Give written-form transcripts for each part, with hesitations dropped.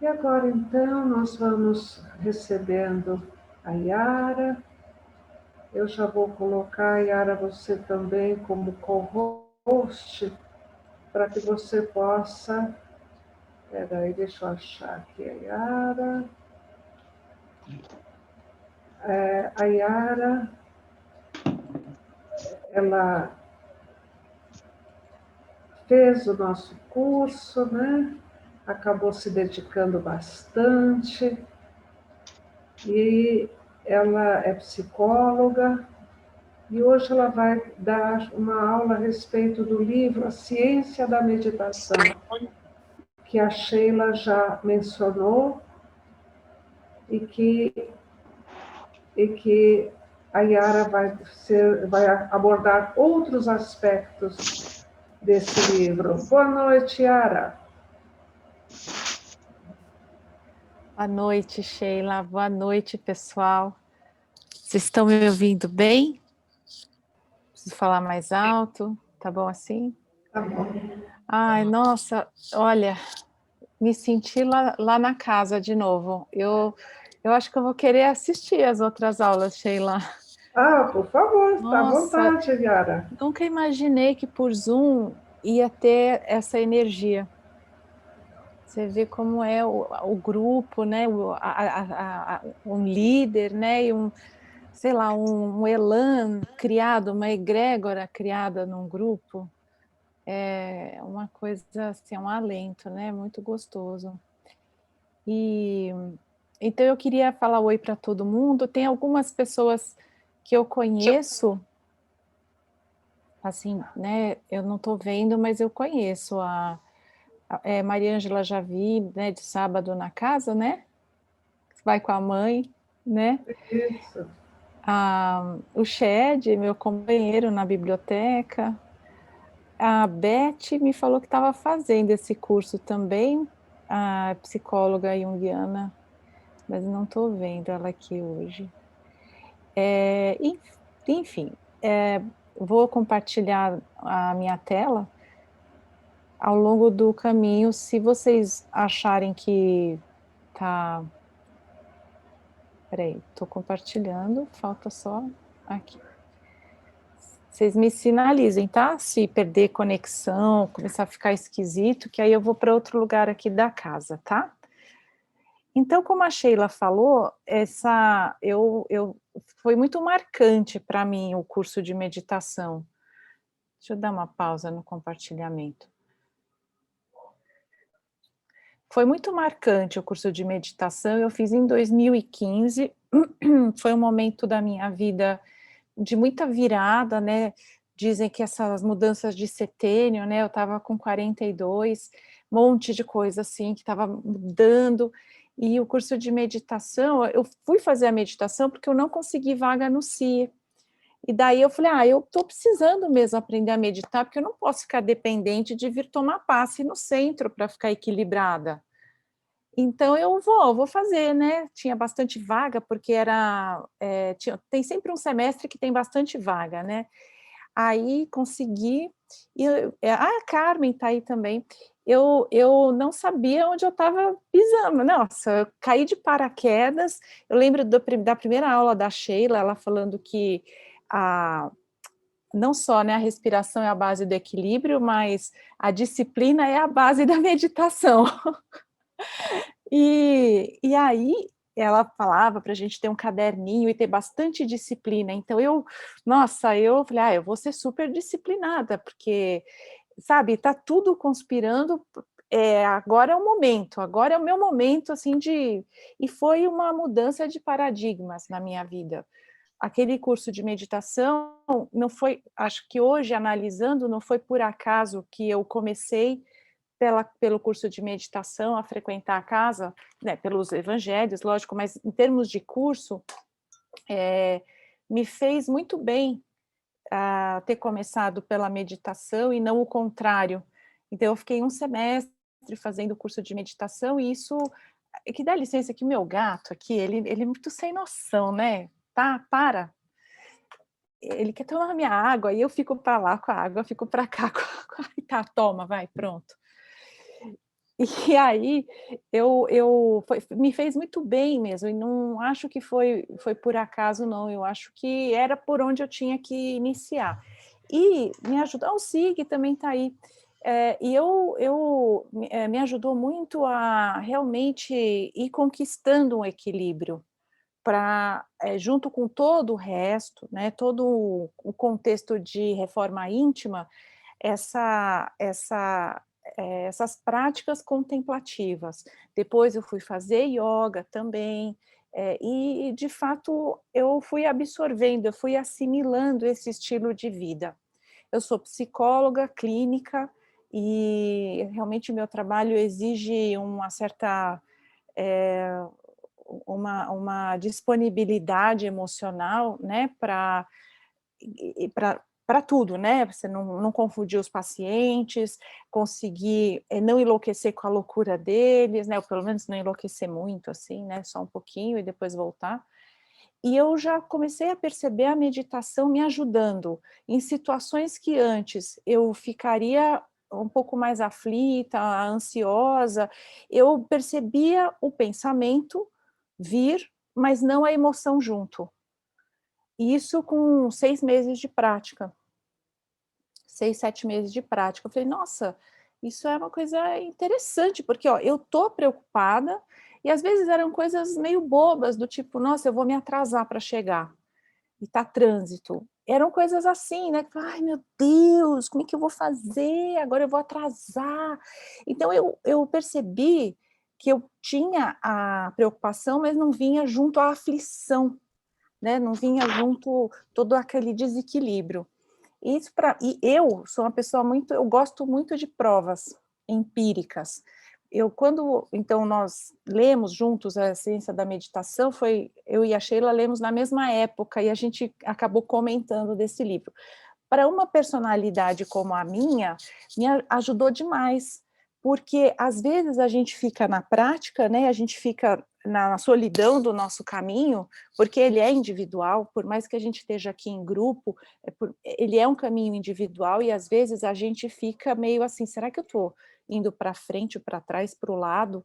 E agora, então, nós vamos recebendo a Yara. Eu já vou colocar, a Yara, você também como co-host, para que você possa... Peraí, deixa eu achar aqui a Yara. A Yara, ela fez o nosso curso, né? Acabou se dedicando bastante e ela é psicóloga e hoje ela vai dar uma aula a respeito do livro A Ciência da Meditação, que a Sheila já mencionou e que a Yara vai abordar outros aspectos desse livro. Boa noite, Yara. Boa noite, Sheila. Boa noite, pessoal. Vocês estão me ouvindo bem? Preciso falar mais alto? Tá bom assim? Tá bom. Ai, nossa, olha, me senti lá na casa de novo. Eu acho que eu vou querer assistir as outras aulas, Sheila. Ah, por favor, está à Nossa, vontade, Yara. nunca imaginei que por Zoom ia ter essa energia. Você vê como é o grupo, né? Um líder, né? E sei lá, um elan criado, uma egrégora criada num grupo, é uma coisa assim, um alento, né? Muito gostoso. E então eu queria falar oi para todo mundo. Tem algumas pessoas que eu conheço, assim, né? Eu não estou vendo, mas eu conheço Maria Ângela já vi, né? De sábado na casa, né? Vai com a mãe, né? Isso. O Shed, meu companheiro na biblioteca. A Beth me falou que estava fazendo esse curso também, a psicóloga junguiana, mas não estou vendo ela aqui hoje. É, enfim, vou compartilhar a minha tela ao longo do caminho. Se vocês acharem que tá... Peraí, estou compartilhando, falta só aqui. Vocês me sinalizem, tá? Se perder conexão, começar a ficar esquisito, que aí eu vou para outro lugar aqui da casa, tá? Então, como a Sheila falou, foi muito marcante para mim o curso de meditação. Deixa eu dar uma pausa no compartilhamento. Foi muito marcante o curso de meditação, eu fiz em 2015, foi um momento da minha vida de muita virada, né? Dizem que essas mudanças de setênio, né? Eu estava com 42, um monte de coisa assim que estava mudando. E o curso de meditação, eu fui fazer a meditação porque eu não consegui vaga no CIE. E daí eu falei, eu estou precisando mesmo aprender a meditar, porque eu não posso ficar dependente de vir tomar passe no centro para ficar equilibrada. Então eu vou fazer, né? Tinha bastante vaga, porque tem sempre um semestre que tem bastante vaga, né? Aí consegui, a Carmen está aí também. Eu não sabia onde eu estava pisando. Nossa, eu caí de paraquedas. Eu lembro da primeira aula da Sheila, ela falando que não só, né, a respiração é a base do equilíbrio, mas a disciplina é a base da meditação. E aí ela falava para a gente ter um caderninho e ter bastante disciplina. Então eu falei, eu vou ser super disciplinada, porque, sabe, está tudo conspirando. Agora é o momento, agora é o meu momento, assim, e foi uma mudança de paradigmas na minha vida. Aquele curso de meditação não foi, acho que hoje, analisando, não foi por acaso que eu comecei pelo curso de meditação a frequentar a casa, né, pelos evangelhos, lógico, mas em termos de curso, me fez muito bem ter começado pela meditação e não o contrário. Então, eu fiquei um semestre fazendo o curso de meditação e isso... Que dá licença que o meu gato aqui, ele é muito sem noção, né? Tá, para. Ele quer tomar minha água e eu fico para lá com a água, eu fico para cá com a... Tá, toma, vai, pronto. E aí, me fez muito bem mesmo, e não acho que foi por acaso não, eu acho que era por onde eu tinha que iniciar. E me ajudou o SIG também está aí. E me ajudou muito a realmente ir conquistando um equilíbrio para, junto com todo o resto, né, todo o contexto de reforma íntima, essas práticas contemplativas. Depois eu fui fazer ioga também, e de fato eu fui absorvendo, eu fui assimilando esse estilo de vida. Eu sou psicóloga clínica e realmente meu trabalho exige uma certa, uma disponibilidade emocional, né, para tudo, né, você não confundir os pacientes, conseguir, não enlouquecer com a loucura deles, né, ou pelo menos não enlouquecer muito, assim, né, só um pouquinho e depois voltar. E eu já comecei a perceber a meditação me ajudando em situações que antes eu ficaria um pouco mais aflita, ansiosa, eu percebia o pensamento vir, mas não a emoção junto. E isso com 6 meses de prática, 6, 7 meses de prática. Eu falei: "Nossa, isso é uma coisa interessante", porque, ó, eu tô preocupada e às vezes eram coisas meio bobas, do tipo: "Nossa, eu vou me atrasar para chegar, e tá trânsito". Eram coisas assim, né, que "Ai, meu Deus, como é que eu vou fazer? Agora eu vou atrasar". Então eu percebi que eu tinha a preocupação, mas não vinha junto à aflição, né, não vinha junto todo aquele desequilíbrio. Isso pra e eu sou uma pessoa muito eu gosto muito de provas empíricas. Então nós lemos juntos a Ciência da Meditação, foi eu e a Sheila lemos na mesma época e a gente acabou comentando desse livro. Para uma personalidade como a minha, me ajudou demais, porque às vezes a gente fica na prática, né, a gente fica na solidão do nosso caminho, porque ele é individual, por mais que a gente esteja aqui em grupo, ele é um caminho individual e às vezes a gente fica meio assim, será que eu estou indo para frente, para trás, para o lado?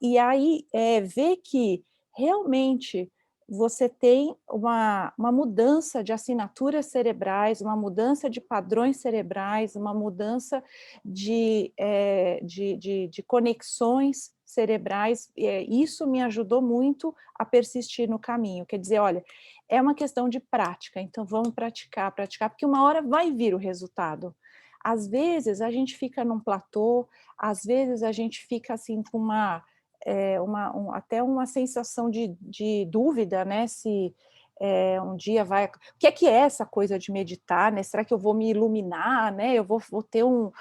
E aí, ver que realmente você tem uma mudança de assinaturas cerebrais, uma mudança de padrões cerebrais, uma mudança de conexões cerebrais, isso me ajudou muito a persistir no caminho. Quer dizer, olha, é uma questão de prática, então vamos praticar, praticar, porque uma hora vai vir o resultado. Às vezes a gente fica num platô, às vezes a gente fica assim com até uma sensação de dúvida, né, se um dia vai... O que é essa coisa de meditar, né? Será que eu vou me iluminar, né? Eu vou ter um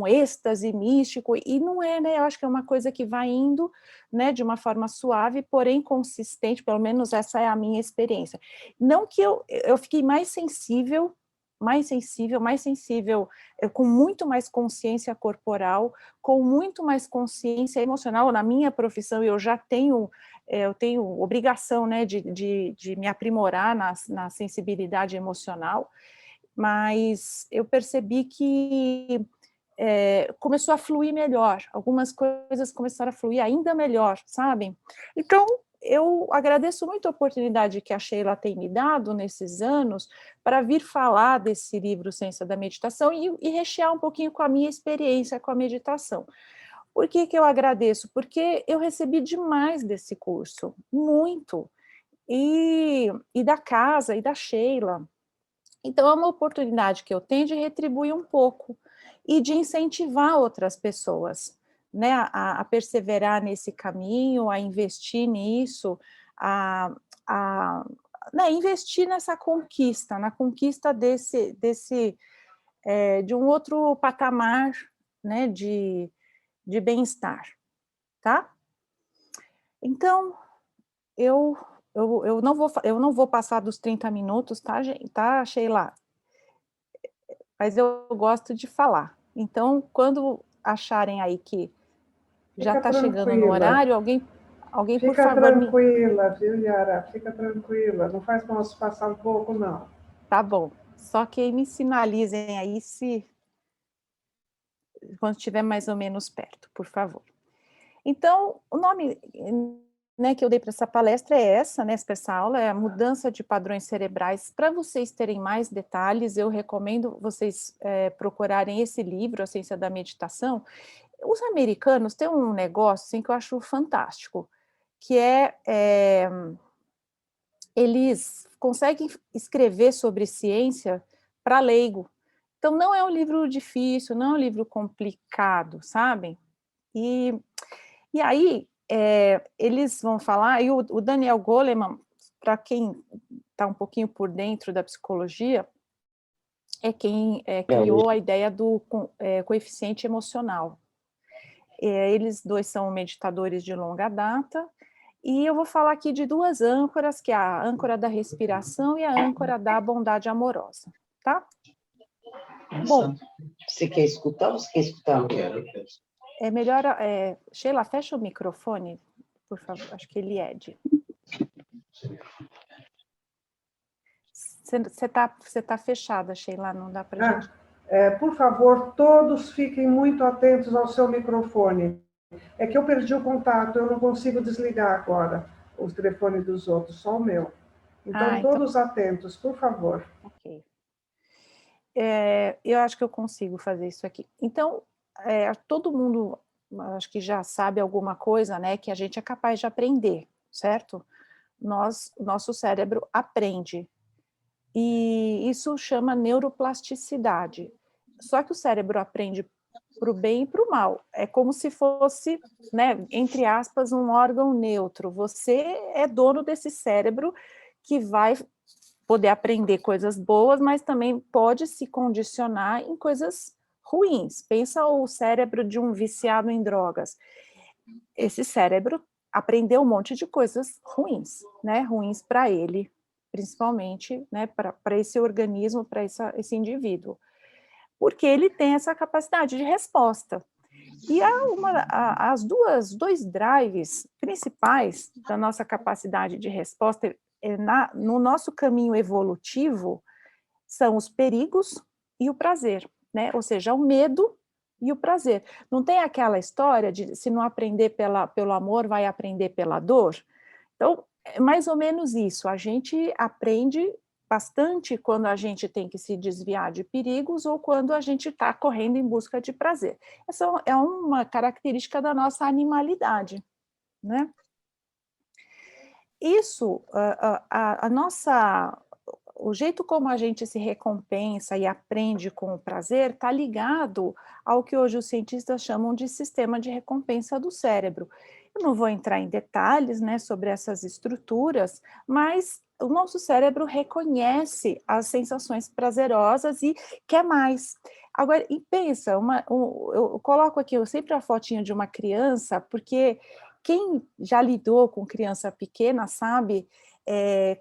êxtase místico? E não é, né? Eu acho que é uma coisa que vai indo, né, de uma forma suave, porém consistente, pelo menos essa é a minha experiência. Não que eu fiquei mais sensível, com muito mais consciência corporal, com muito mais consciência emocional. Na minha profissão, eu já tenho, eu tenho obrigação, né, de me aprimorar na sensibilidade emocional, mas eu percebi que começou a fluir melhor, algumas coisas começaram a fluir ainda melhor, sabe? Então, eu agradeço muito a oportunidade que a Sheila tem me dado nesses anos para vir falar desse livro Ciência da Meditação e rechear um pouquinho com a minha experiência com a meditação. Por que que eu agradeço? Porque eu recebi demais desse curso, muito, e da casa, e da Sheila. Então é uma oportunidade que eu tenho de retribuir um pouco, e de incentivar outras pessoas, né, a perseverar nesse caminho, a investir nisso, a né, investir nessa conquista, na conquista de um outro patamar, né, de bem-estar, tá? Então, eu eu não vou passar dos 30 minutos, tá, Sheila? Mas eu gosto de falar. Então, quando acharem aí que já Fica está chegando no tranquila. horário, alguém por Fica favor me... tranquila, viu, Yara? Fica tranquila. Não faz mal se passar um pouco, não. Tá bom. Só que me sinalizem aí quando estiver mais ou menos perto, por favor. Então, o nome, né, que eu dei para essa palestra é essa, né, para essa aula, é a mudança de padrões cerebrais. Para vocês terem mais detalhes, eu recomendo vocês procurarem esse livro, A Ciência da Meditação. Os americanos têm um negócio assim, que eu acho fantástico, que eles conseguem escrever sobre ciência para leigo. Então, não é um livro difícil, não é um livro complicado, sabem? E aí, eles vão falar, e o Daniel Goleman, para quem está um pouquinho por dentro da psicologia, é quem criou a ideia do coeficiente emocional. Eles dois são meditadores de longa data, e eu vou falar aqui de duas âncoras, que é a âncora da respiração e a âncora da bondade amorosa, tá? Bom, você quer escutar ou você quer escutar? Eu quero. É melhor... Sheila, fecha o microfone, por favor. Acho que ele é de... Você tá fechada, Sheila, não dá para gente... Por favor, todos fiquem muito atentos ao seu microfone. É que eu perdi o contato, eu não consigo desligar agora o telefone dos outros, só o meu. Então, todos atentos, por favor. Ok. Eu acho que eu consigo fazer isso aqui. Então, todo mundo, acho que já sabe alguma coisa, né, que a gente é capaz de aprender, certo? O nosso cérebro aprende. E isso chama neuroplasticidade. Só que o cérebro aprende para o bem e para o mal. É como se fosse, né, entre aspas, um órgão neutro. Você é dono desse cérebro que vai poder aprender coisas boas, mas também pode se condicionar em coisas ruins. Pensa o cérebro de um viciado em drogas. Esse cérebro aprendeu um monte de coisas ruins, né? Ruins para ele, principalmente, né? Para esse organismo, para esse indivíduo. Porque ele tem essa capacidade de resposta. E há dois drives principais da nossa capacidade de resposta no nosso caminho evolutivo são os perigos e o prazer, né? Ou seja, o medo e o prazer. Não tem aquela história de se não aprender pelo amor, vai aprender pela dor? Então, é mais ou menos isso. A gente aprende bastante quando a gente tem que se desviar de perigos ou quando a gente está correndo em busca de prazer. Essa é uma característica da nossa animalidade, né? Isso, o jeito como a gente se recompensa e aprende com o prazer está ligado ao que hoje os cientistas chamam de sistema de recompensa do cérebro. Eu não vou entrar em detalhes, né, sobre essas estruturas, mas o nosso cérebro reconhece as sensações prazerosas e quer mais. Agora, e pensa, eu coloco aqui sempre a fotinha de uma criança, porque quem já lidou com criança pequena sabe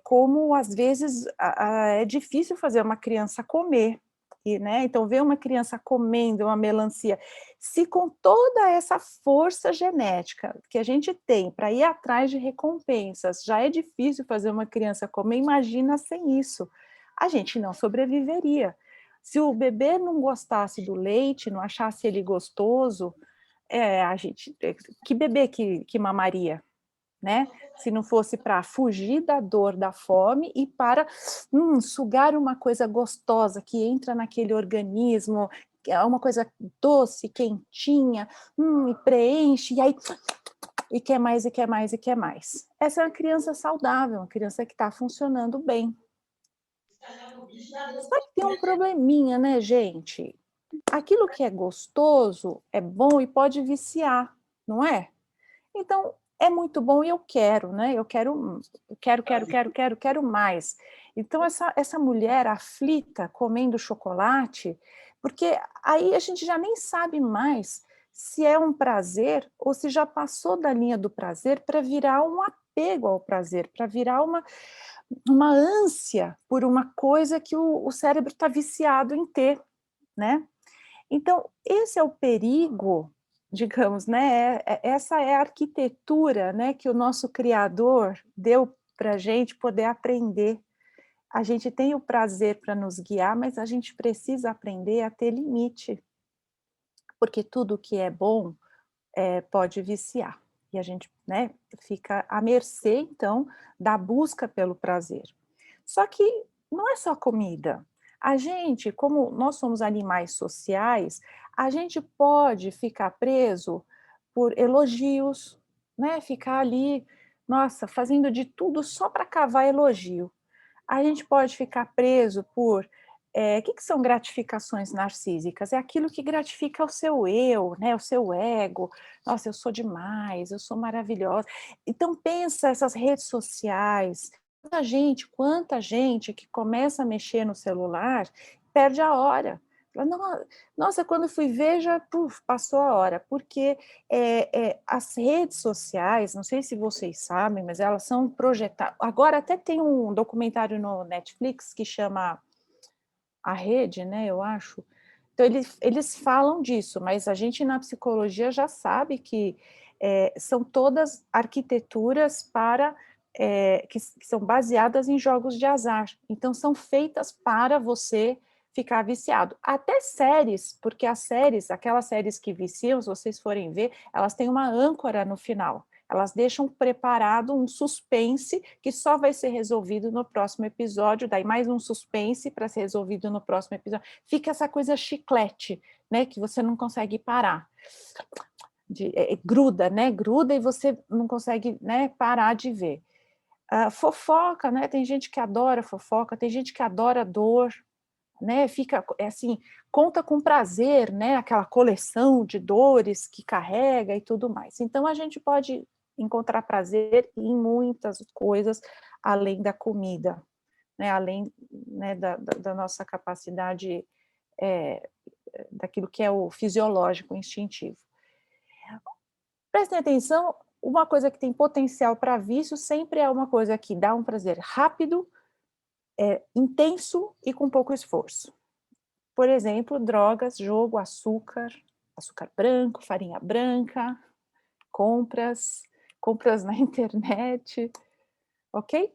como às vezes é difícil fazer uma criança comer, né? Então ver uma criança comendo uma melancia, se com toda essa força genética que a gente tem para ir atrás de recompensas, já é difícil fazer uma criança comer, imagina sem isso, a gente não sobreviveria. Se o bebê não gostasse do leite, não achasse ele gostoso, que bebê que mamaria, né? Se não fosse para fugir da dor, da fome e para sugar uma coisa gostosa que entra naquele organismo, que é uma coisa doce, quentinha, e preenche, e aí e quer mais, e quer mais, e quer mais. Essa é uma criança saudável, uma criança que está funcionando bem. Só que tem um probleminha, né, gente? Aquilo que é gostoso, é bom e pode viciar, não é? Então, é muito bom e eu quero, né? Eu quero mais. Então, essa mulher aflita comendo chocolate, porque aí a gente já nem sabe mais se é um prazer ou se já passou da linha do prazer para virar um apego ao prazer, para virar uma ânsia por uma coisa que o cérebro está viciado em ter, né? Então, esse é o perigo, digamos, né? Essa é a arquitetura, né, que o nosso Criador deu para a gente poder aprender. A gente tem o prazer para nos guiar, mas a gente precisa aprender a ter limite. porque tudo que é bom pode viciar. E a gente, né, fica à mercê, então, da busca pelo prazer. Só que não é só comida. A gente, como nós somos animais sociais, a gente pode ficar preso por elogios, né? Ficar ali, nossa, fazendo de tudo só para cavar elogio. A gente pode ficar preso por que são gratificações narcísicas? É aquilo que gratifica o seu eu, né? O seu ego. Nossa, eu sou demais, eu sou maravilhosa. Então pensa essas redes sociais, quanta gente que começa a mexer no celular, perde a hora. Fala, nossa, quando eu fui ver, já passou a hora, porque as redes sociais, não sei se vocês sabem, mas elas são projetadas. Agora até tem um documentário no Netflix que chama A Rede, né, eu acho. Então, eles falam disso, mas a gente na psicologia já sabe que são todas arquiteturas que são baseadas em jogos de azar. Então, são feitas para você ficar viciado. Até séries, porque aquelas séries que viciam, se vocês forem ver, elas têm uma âncora no final. Elas deixam preparado um suspense que só vai ser resolvido no próximo episódio, daí mais um suspense para ser resolvido no próximo episódio. Fica essa coisa chiclete, né, que você não consegue parar. Gruda, né? Gruda e você não consegue, né, parar de ver. Fofoca, né? Tem gente que adora fofoca, tem gente que adora dor, né? Fica assim, conta com prazer, né? Aquela coleção de dores que carrega e tudo mais. Então a gente pode encontrar prazer em muitas coisas além da comida, né? Além, né, da nossa capacidade daquilo que é o fisiológico, instintivo. Prestem atenção, uma coisa que tem potencial para vício sempre é uma coisa que dá um prazer rápido, intenso e com pouco esforço. Por exemplo, drogas, jogo, açúcar branco, farinha branca, compras na internet, ok?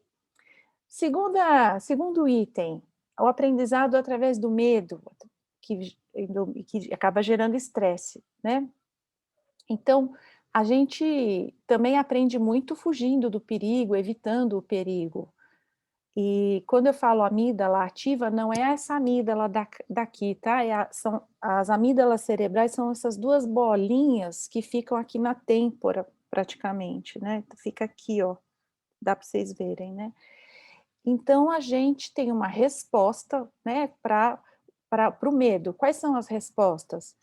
Segundo item, o aprendizado através do medo, que acaba gerando estresse, né? Então, a gente também aprende muito fugindo do perigo, evitando o perigo. E quando eu falo amígdala ativa, não é essa amígdala daqui, tá? São as amígdalas cerebrais, são essas duas bolinhas que ficam aqui na têmpora, praticamente, né? Fica aqui, ó, dá para vocês verem, né? Então, a gente tem uma resposta, né, para o medo. Quais são as respostas?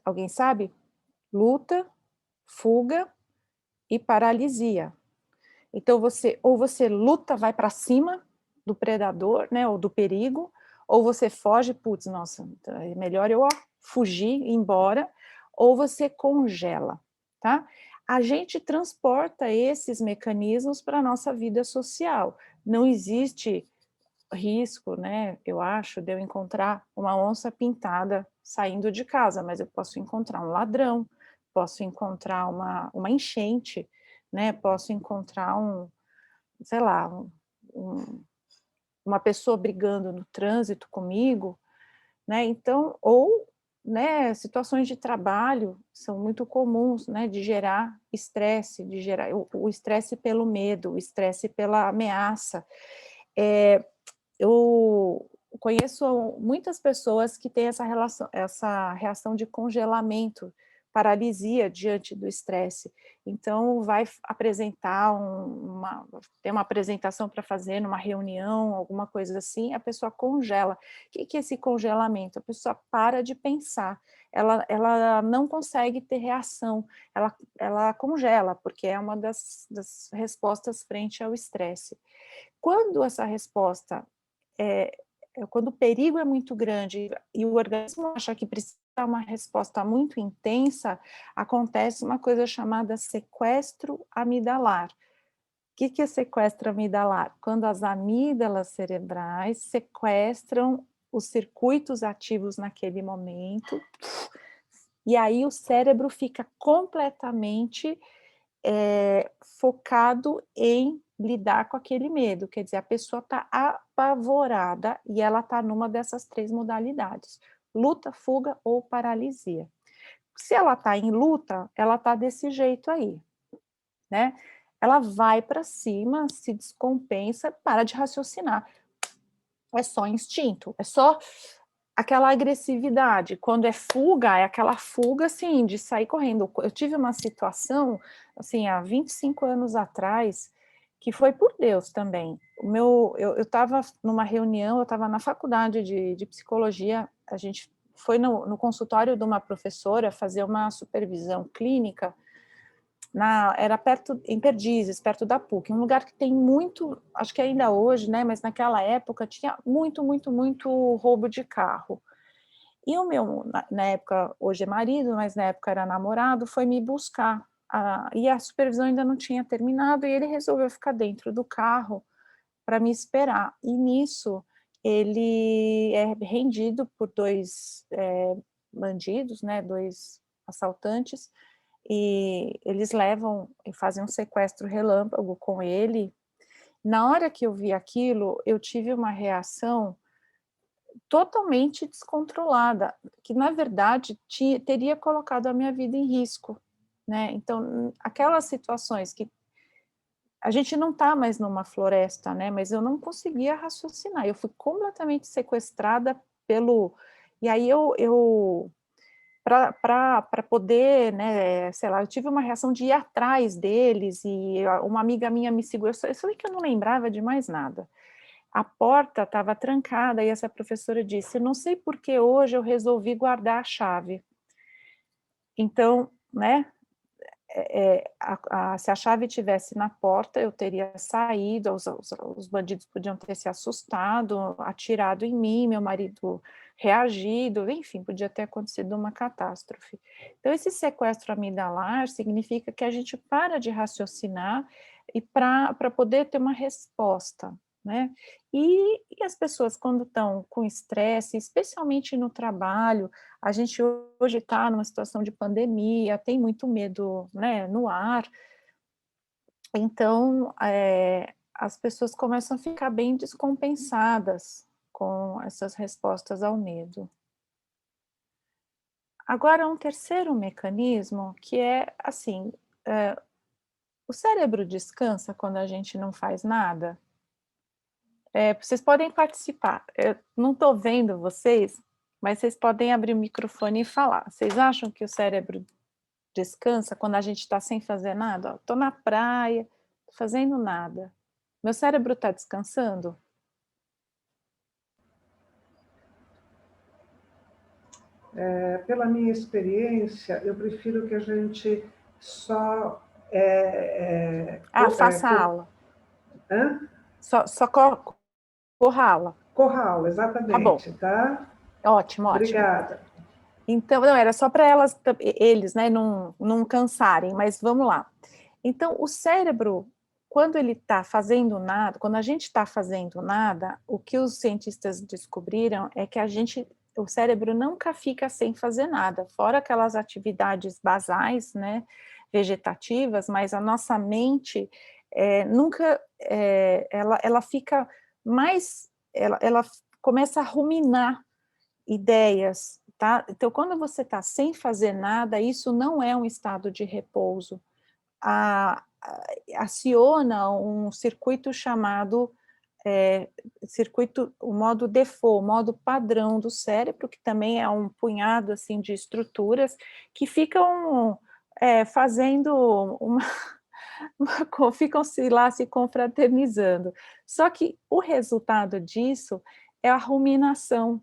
Alguém sabe? Luta, fuga e paralisia. Então, você luta, vai para cima do predador, né, ou do perigo, ou você foge, putz, nossa, é melhor eu fugir, ir embora, ou você congela, tá? A gente transporta esses mecanismos para a nossa vida social. Não existe risco, né, eu acho, de eu encontrar uma onça pintada saindo de casa, mas eu posso encontrar um ladrão, posso encontrar uma enchente, né, posso encontrar sei lá, uma pessoa brigando no trânsito comigo, né, então, ou, né, situações de trabalho são muito comuns, né, de gerar estresse, o estresse pelo medo, o estresse pela ameaça. Eu conheço muitas pessoas que têm essa reação de congelamento, paralisia diante do estresse. Então, vai apresentar tem uma apresentação para fazer numa reunião, alguma coisa assim, a pessoa congela. O que é esse congelamento? A pessoa para de pensar, ela não consegue ter reação, ela congela, porque é uma das respostas frente ao estresse. Quando essa resposta quando o perigo é muito grande e o organismo acha que precisa dar uma resposta muito intensa, acontece uma coisa chamada sequestro amidalar. O que é sequestro amidalar? Quando as amígdalas cerebrais sequestram os circuitos ativos naquele momento, e aí o cérebro fica completamente focado em lidar com aquele medo, quer dizer, a pessoa está apavorada e ela está numa dessas 3 modalidades, luta, fuga ou paralisia. Se ela está em luta, ela está desse jeito aí, né? Ela vai para cima, se descompensa, para de raciocinar. É só instinto, é só aquela agressividade. Quando é fuga, é aquela fuga, assim, de sair correndo. Eu tive uma situação, assim, há 25 anos atrás, que foi por Deus também. Eu estava numa reunião, eu estava na faculdade de psicologia, a gente foi no consultório de uma professora fazer uma supervisão clínica, era perto, em Perdizes, perto da PUC, um lugar que tem muito, acho que ainda hoje, né, mas naquela época tinha muito roubo de carro. E o meu, na época, hoje é marido, mas na época era namorado, foi me buscar, e a supervisão ainda não tinha terminado, e ele resolveu ficar dentro do carro para me esperar. E nisso, ele é rendido por dois bandidos, né, dois assaltantes, e eles levam e fazem um sequestro relâmpago com ele. Na hora que eu vi aquilo, eu tive uma reação totalmente descontrolada, que na verdade teria colocado a minha vida em risco, né? Então, aquelas situações que a gente não está mais numa floresta, né? Mas eu não conseguia raciocinar, eu fui completamente sequestrada pelo... E aí eu para poder, né, sei lá, eu tive uma reação de ir atrás deles, e uma amiga minha me segurou, eu falei que eu não lembrava de mais nada. A porta estava trancada e essa professora disse, não sei por que hoje eu resolvi guardar a chave. Então, né, se a chave tivesse na porta, eu teria saído, os bandidos podiam ter se assustado, atirado em mim, meu marido reagido, enfim, podia ter acontecido uma catástrofe. Então, esse sequestro amidalar significa que a gente para de raciocinar e para poder ter uma resposta, né? E as pessoas, quando estão com estresse, especialmente no trabalho, a gente hoje está numa situação de pandemia, tem muito medo, né, no ar, então as pessoas começam a ficar bem descompensadas com essas respostas ao medo. Agora, um terceiro mecanismo que é assim, o cérebro descansa quando a gente não faz nada. Vocês podem participar, eu não estou vendo vocês, mas vocês podem abrir o microfone e falar. Vocês acham que o cérebro descansa quando a gente está sem fazer nada? Estou na praia, tô fazendo nada. Meu cérebro está descansando? Pela minha experiência, eu prefiro que a gente só... Faça aula. Hã? Só corra a aula. Corra aula, exatamente, tá? Ótimo, ótimo. Obrigada. Então, não, era só para eles, né, não cansarem, mas vamos lá. Então, o cérebro, quando ele está fazendo nada, quando a gente está fazendo nada, o que os cientistas descobriram é que o cérebro nunca fica sem fazer nada, fora aquelas atividades basais, né, vegetativas, mas a nossa mente nunca, ela fica mais, ela começa a ruminar ideias, tá? Então, quando você está sem fazer nada, isso não é um estado de repouso. Aciona um circuito chamado o modo default, o modo padrão do cérebro, que também é um punhado assim de estruturas que ficam fazendo ficam lá se confraternizando. Só que o resultado disso é a ruminação,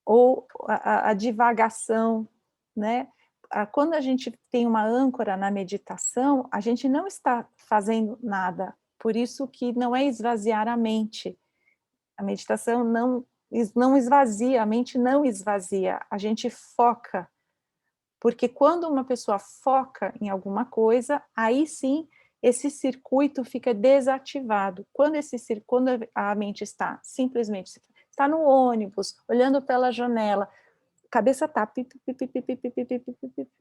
ou a divagação, né? Quando a gente tem uma âncora na meditação, a gente não está fazendo nada, por isso que não é esvaziar a mente. A meditação não esvazia, a mente não esvazia, a gente foca, porque quando uma pessoa foca em alguma coisa, aí sim esse circuito fica desativado. Quando a mente está simplesmente está no ônibus, olhando pela janela, a cabeça está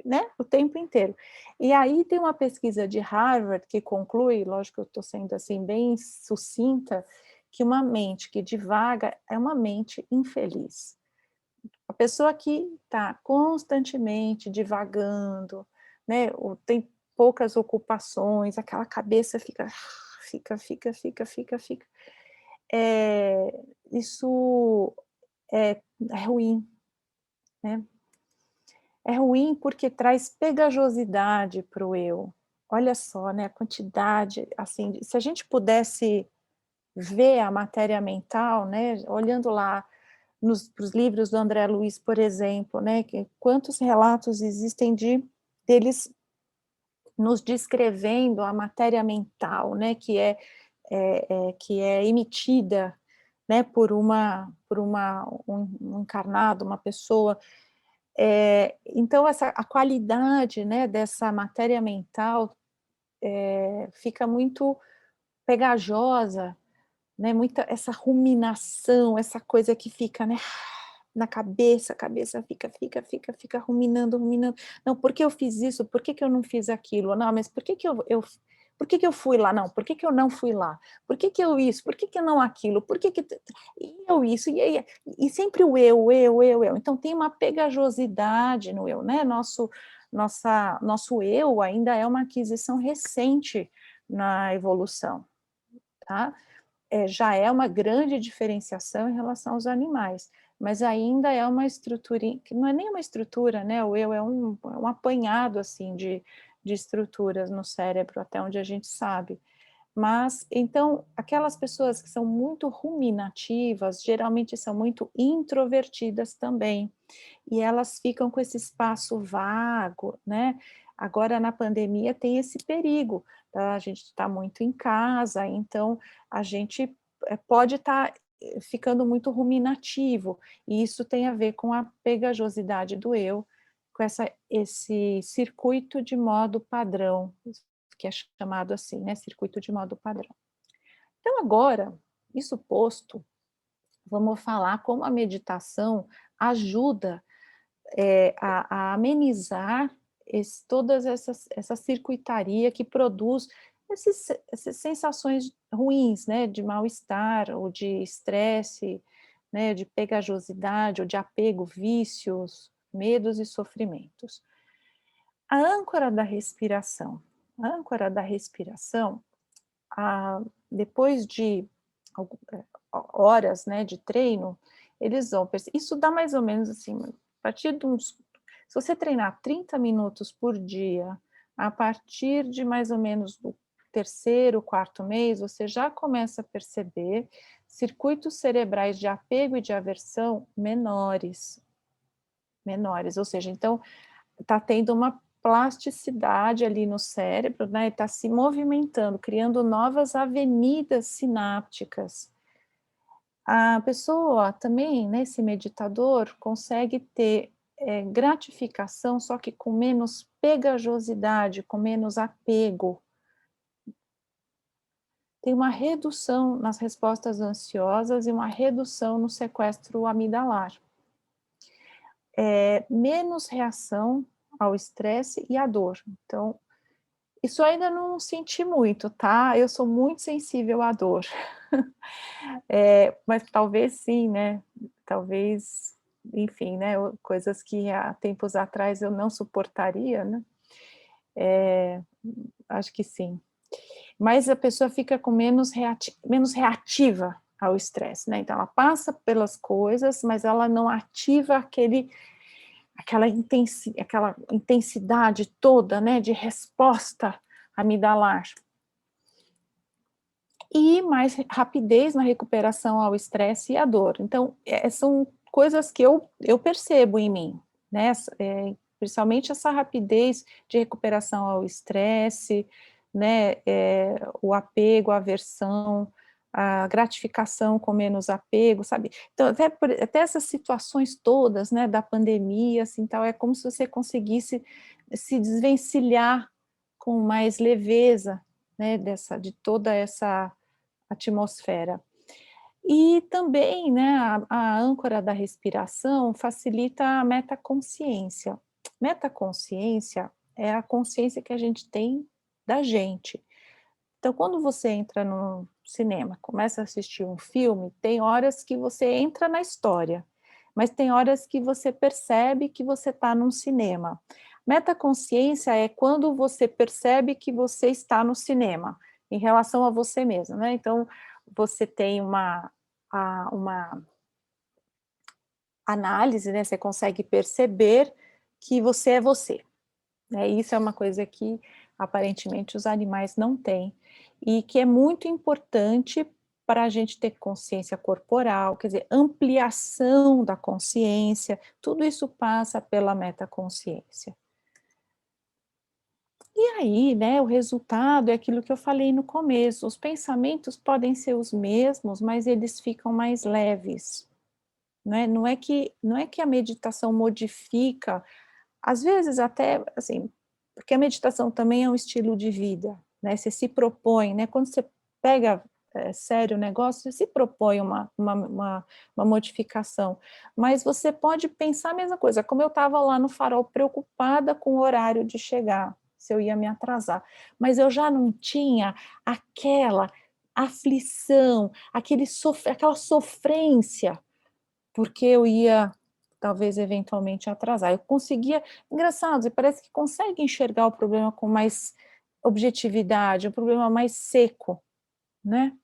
né, o tempo inteiro. E aí tem uma pesquisa de Harvard que conclui, lógico que eu estou sendo assim bem sucinta, que uma mente que divaga é uma mente infeliz. A pessoa que está constantemente divagando, né, ou tem poucas ocupações, aquela cabeça fica. Isso é ruim, né. É ruim porque traz pegajosidade para o eu. Olha só, né, a quantidade, assim, se a gente pudesse ver a matéria mental, né, olhando lá para os livros do André Luiz, por exemplo, né, quantos relatos existem deles nos descrevendo a matéria mental, né, que é emitida, né, um encarnado, uma pessoa. Então a qualidade, né, dessa matéria mental, fica muito pegajosa, né, muita essa ruminação, essa coisa que fica, né, na cabeça, a cabeça fica ruminando. "Não, por que eu fiz isso? Por que que eu não fiz aquilo? Não, mas por que que eu por que que eu fui lá? Não, por que que eu não fui lá? Por que que eu isso? Por que que não aquilo? Por que que e eu isso? E aí e sempre o eu. Então tem uma pegajosidade no eu, né, nosso eu ainda é uma aquisição recente na evolução, tá? Já é uma grande diferenciação em relação aos animais, mas ainda é uma estrutura que não é nem uma estrutura, né, o eu é um apanhado, assim, de estruturas no cérebro, até onde a gente sabe. Mas, então, aquelas pessoas que são muito ruminativas, geralmente são muito introvertidas também, e elas ficam com esse espaço vago, né. Agora na pandemia tem esse perigo, tá, a gente está muito em casa, então a gente, pode estar, ficando muito ruminativo, e isso tem a ver com a pegajosidade do eu, com esse circuito de modo padrão, que é chamado assim, né, circuito de modo padrão. Então agora, isso posto, vamos falar como a meditação ajuda a amenizar todas essa circuitaria que produz essas sensações ruins, né, de mal-estar ou de estresse, né, de pegajosidade ou de apego, vícios, medos e sofrimentos. A âncora da respiração. A âncora da respiração, depois de horas, né, de treino, eles vão isso dá mais ou menos assim, a partir de uns se você treinar 30 minutos por dia, a partir de mais ou menos do terceiro, quarto mês, você já começa a perceber circuitos cerebrais de apego e de aversão menores, ou seja, então está tendo uma plasticidade ali no cérebro, né, está se movimentando, criando novas avenidas sinápticas. A pessoa também, né, esse meditador, consegue ter, gratificação, só que com menos pegajosidade, com menos apego. Tem uma redução nas respostas ansiosas e uma redução no sequestro amidalar. Menos reação ao estresse e à dor. Então, isso ainda não senti muito, tá, eu sou muito sensível à dor. Mas talvez sim, né, talvez, enfim, né, coisas que há tempos atrás eu não suportaria, né, eh, acho que sim. Mas a pessoa fica com menos reativa ao estresse, né, então ela passa pelas coisas, mas ela não ativa aquela intensidade toda, né, de resposta amidalar. E mais rapidez na recuperação ao estresse e à dor. Então, são coisas que eu percebo em mim, né, principalmente essa rapidez de recuperação ao estresse, né, o apego, a aversão, a gratificação com menos apego, sabe. Então, até essas situações todas, né, da pandemia, assim, tal, é como se você conseguisse se desvencilhar com mais leveza, né, de toda essa atmosfera. E também, né, a âncora da respiração facilita a metaconsciência. Metaconsciência é a consciência que a gente tem da gente. Então, quando você entra no cinema, começa a assistir um filme, tem horas que você entra na história, mas tem horas que você percebe que você está num cinema. Metaconsciência é quando você percebe que você está no cinema, em relação a você mesmo, né? Então, você tem uma análise, né? Você consegue perceber que você é você, né? Isso é uma coisa que aparentemente os animais não têm e que é muito importante para a gente ter consciência corporal, quer dizer, ampliação da consciência, tudo isso passa pela metaconsciência. E aí, né, o resultado é aquilo que eu falei no começo, os pensamentos podem ser os mesmos, mas eles ficam mais leves, né? Não é que a meditação modifica, às vezes até, assim, porque a meditação também é um estilo de vida, né, você se propõe, né, quando você pega, sério o negócio, você se propõe uma modificação, mas você pode pensar a mesma coisa, como eu estava lá no farol preocupada com o horário de chegar, se eu ia me atrasar, mas eu já não tinha aquela aflição, aquela sofrência, porque eu ia, talvez, eventualmente atrasar. Eu conseguia, engraçado, você parece que consegue enxergar o problema com mais objetividade, um problema mais seco, né.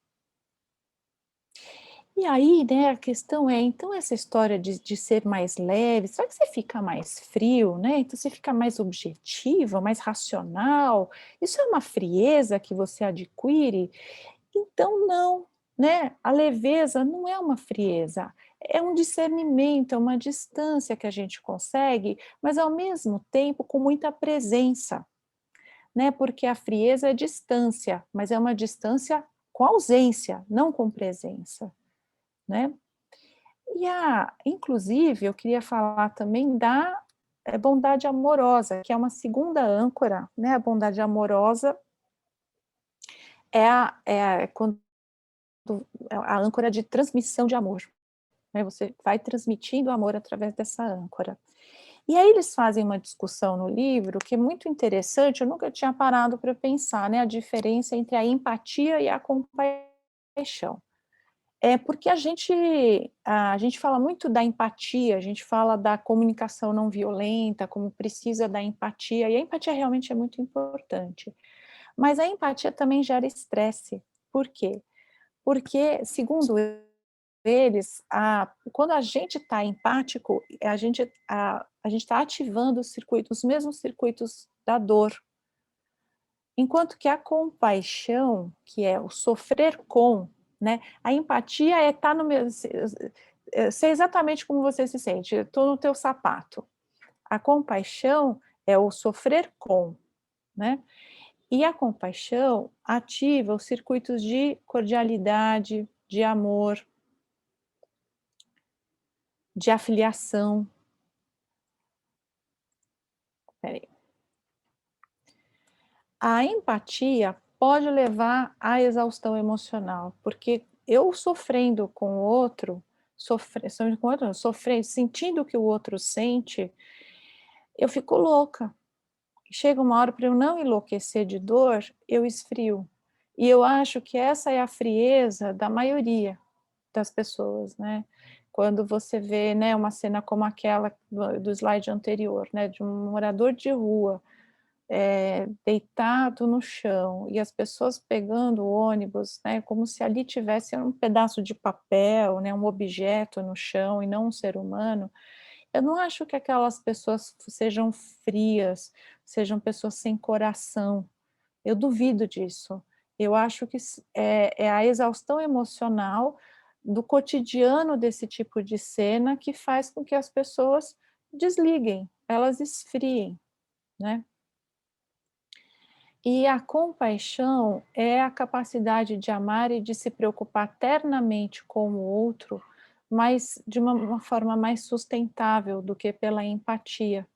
E aí, né, a questão é, então essa história de ser mais leve, será que você fica mais frio, né, então você fica mais objetiva, mais racional? Isso é uma frieza que você adquire? Então não, né, a leveza não é uma frieza, é um discernimento, é uma distância que a gente consegue, mas ao mesmo tempo com muita presença, né, porque a frieza é distância, mas é uma distância com ausência, não com presença, né. Inclusive eu queria falar também da, bondade amorosa, que é uma segunda âncora, né, a bondade amorosa é quando a âncora de transmissão de amor, né, você vai transmitindo amor através dessa âncora. E aí eles fazem uma discussão no livro que é muito interessante, eu nunca tinha parado para pensar, né, a diferença entre a empatia e a compaixão. É porque a gente fala muito da empatia, a gente fala da comunicação não violenta, como precisa da empatia, e a empatia realmente é muito importante. Mas a empatia também gera estresse. Por quê? Porque, segundo eles, quando a gente está empático, a gente está ativando os mesmos circuitos da dor. Enquanto que a compaixão, que é o sofrer com, né, a empatia é estar no mesmo, sei exatamente como você se sente, estou no teu sapato. A compaixão é o sofrer com, né? E a compaixão ativa os circuitos de cordialidade, de amor, de afiliação. Espera aí. A empatia pode levar à exaustão emocional, porque eu sofrendo com o outro, sofrendo, sentindo o que o outro sente, eu fico louca. Chega uma hora para eu não enlouquecer de dor, eu esfrio. E eu acho que essa é a frieza da maioria das pessoas, né. Quando você vê, né, uma cena como aquela do slide anterior, né, de um morador de rua, deitado no chão e as pessoas pegando o ônibus, né, como se ali tivesse um pedaço de papel, né, um objeto no chão e não um ser humano, eu não acho que aquelas pessoas sejam frias, sejam pessoas sem coração, eu duvido disso. Eu acho que é a exaustão emocional do cotidiano desse tipo de cena que faz com que as pessoas desliguem, elas esfriem, né. E a compaixão é a capacidade de amar e de se preocupar ternamente com o outro, mas de uma forma mais sustentável do que pela empatia.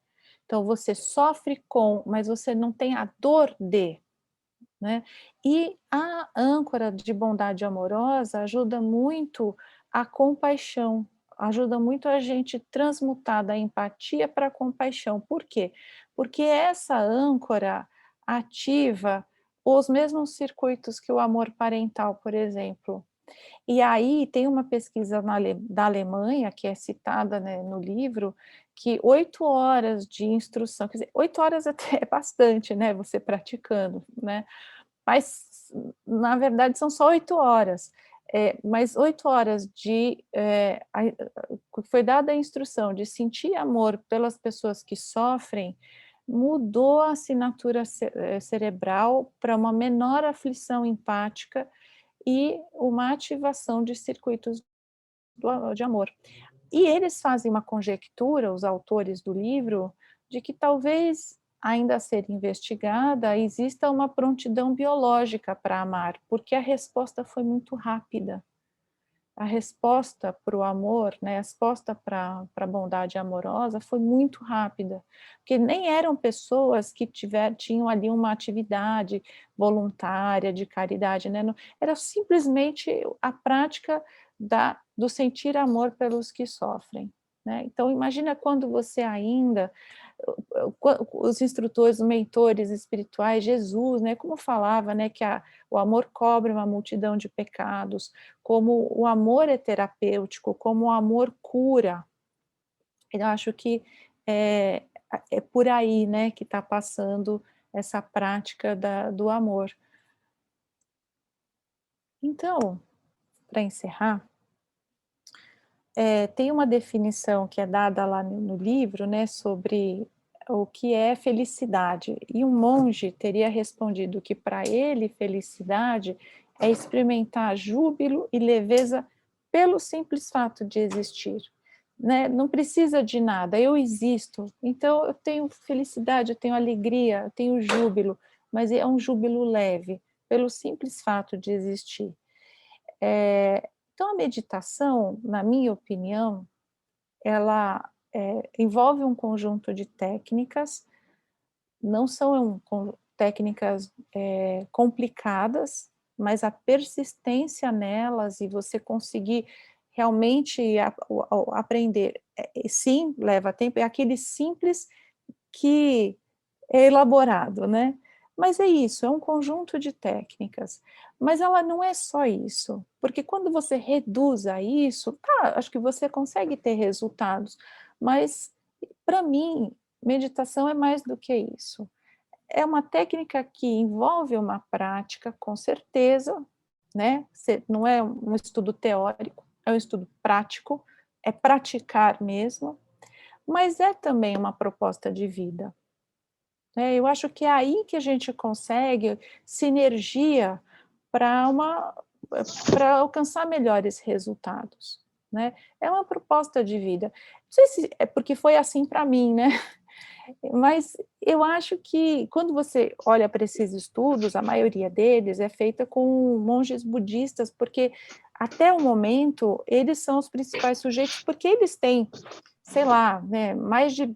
Então você sofre com, mas você não tem a dor de, né. E a âncora de bondade amorosa ajuda muito a compaixão, ajuda muito a gente transmutar da empatia para a compaixão. Por quê? Porque essa âncora ativa os mesmos circuitos que o amor parental, por exemplo. E aí tem uma pesquisa da Alemanha, que é citada, né, no livro, que 8 horas de instrução, quer dizer, 8 horas até é bastante, né, você praticando, né, mas na verdade são só 8 horas, mas 8 horas de, foi dada a instrução de sentir amor pelas pessoas que sofrem, mudou a assinatura cerebral para uma menor aflição empática e uma ativação de circuitos de amor. E eles fazem uma conjectura, os autores do livro, de que talvez, ainda a ser investigada, exista uma prontidão biológica para amar, porque a resposta foi muito rápida. A resposta para o amor, né, a resposta para a bondade amorosa foi muito rápida, porque nem eram pessoas que tinham ali uma atividade voluntária de caridade, né, era simplesmente a prática do sentir amor pelos que sofrem, né. Então imagina quando você ainda, os instrutores, os mentores espirituais, Jesus, né, como falava, né, que o amor cobre uma multidão de pecados, como o amor é terapêutico, como o amor cura. Eu acho que é, é por aí, né, que está passando essa prática do amor. Então, para encerrar, tem uma definição que é dada lá no livro, né, sobre o que é felicidade. E um monge teria respondido que para ele felicidade é experimentar júbilo e leveza pelo simples fato de existir, né? Não precisa de nada, eu existo, então eu tenho felicidade, eu tenho alegria, eu tenho júbilo, mas é um júbilo leve, pelo simples fato de existir. Então, a meditação, na minha opinião, ela envolve um conjunto de técnicas, não são técnicas complicadas, mas a persistência nelas e você conseguir realmente aprender, sim, leva tempo, é aquele simples que é elaborado, né. Mas é isso, é um conjunto de técnicas, mas ela não é só isso, porque quando você reduz a isso, tá, acho que você consegue ter resultados, mas para mim, meditação é mais do que isso. É uma técnica que envolve uma prática, com certeza, né, não é um estudo teórico, é um estudo prático, é praticar mesmo, mas é também uma proposta de vida. Eu acho que é aí que a gente consegue sinergia para para alcançar melhores resultados, né. É uma proposta de vida. Não sei se é porque foi assim para mim, né, mas eu acho que quando você olha para esses estudos, a maioria deles é feita com monges budistas, porque até o momento eles são os principais sujeitos, porque eles têm, sei lá, né, mais de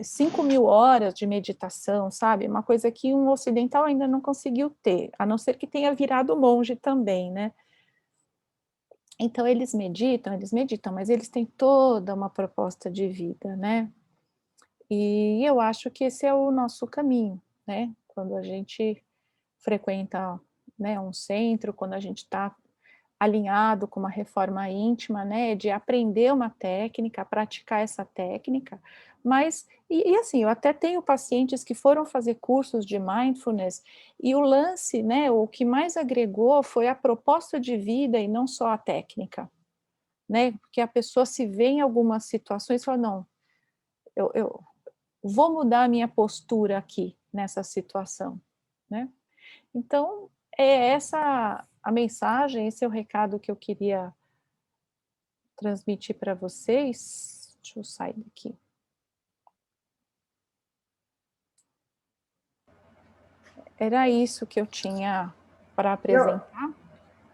5.000 horas de meditação, sabe, uma coisa que um ocidental ainda não conseguiu ter, a não ser que tenha virado monge também, né. Então eles meditam, mas eles têm toda uma proposta de vida, né. E eu acho que esse é o nosso caminho, né, quando a gente frequenta, né, um centro, quando a gente está alinhado com uma reforma íntima, né, de aprender uma técnica, praticar essa técnica, mas assim, eu até tenho pacientes que foram fazer cursos de mindfulness e o lance, né, o que mais agregou foi a proposta de vida e não só a técnica, né, porque a pessoa se vê em algumas situações e fala: "Não, eu vou mudar a minha postura aqui, nessa situação", né. Então, é essa a mensagem, esse é o recado que eu queria transmitir para vocês. Deixa eu sair daqui. Era isso que eu tinha para Eu, apresentar. Diga.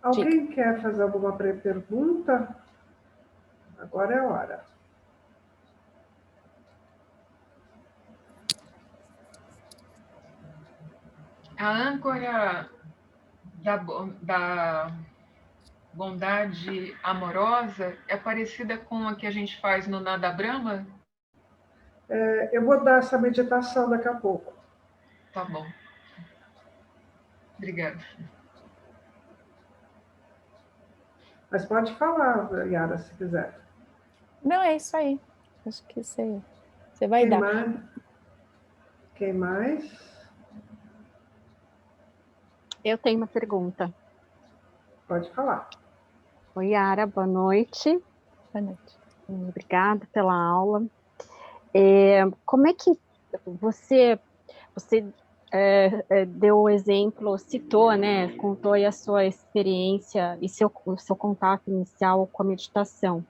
alguém quer fazer alguma pergunta? Agora é a hora. A âncora da bondade amorosa é parecida com a que a gente faz no Nada Brahma? Eu vou dar essa meditação daqui a pouco. Tá bom. Obrigada. Mas pode falar, Yara, se quiser. Não, é isso aí. Acho que você vai Quem dar. mais? Quem mais? Eu tenho uma pergunta. Pode falar. Oi, Yara, boa noite. Boa noite. Obrigada pela aula. Como é que você deu o exemplo, citou, né, contou aí a sua experiência e o seu contato inicial com a meditação.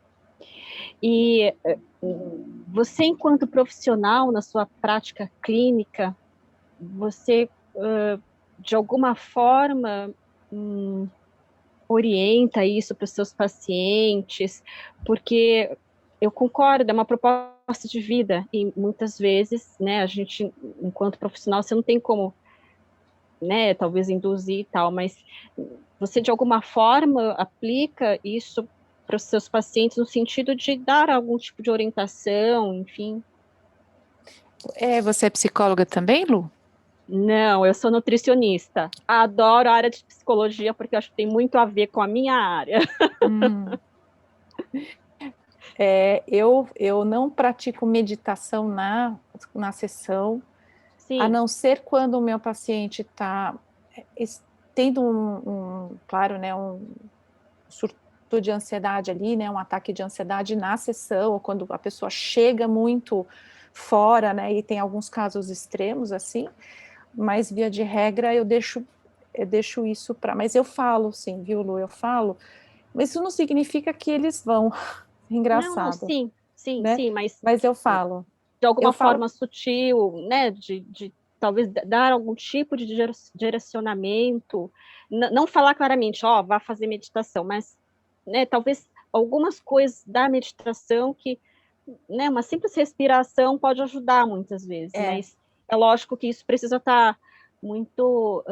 E você, enquanto profissional na sua prática clínica, você, de alguma forma, orienta isso para os seus pacientes, porque eu concordo, é uma proposta de vida, e muitas vezes, né, a gente, enquanto profissional, você não tem como, né, talvez induzir e tal, mas você, de alguma forma, aplica isso para os seus pacientes no sentido de dar algum tipo de orientação, enfim. Você é psicóloga também, Lu? Não, eu sou nutricionista. Adoro a área de psicologia porque eu acho que tem muito a ver com a minha área. Eu não pratico meditação na sessão, a Sim, não ser quando o meu paciente está tendo claro, né, um surto de ansiedade ali, né, um ataque de ansiedade na sessão, ou quando a pessoa chega muito fora, né, e tem alguns casos extremos assim, mas via de regra eu deixo isso para, mas eu falo sim, viu, Lu, eu falo, mas isso não significa que eles vão, não, engraçado, sim, sim, né, sim, mas mas eu falo, de eu alguma falo, forma sutil, né, de talvez dar algum tipo de direcionamento, não falar claramente, ó, vá fazer meditação, mas, né, talvez algumas coisas da meditação que, né, uma simples respiração pode ajudar muitas vezes, é, mas é lógico que isso precisa estar muito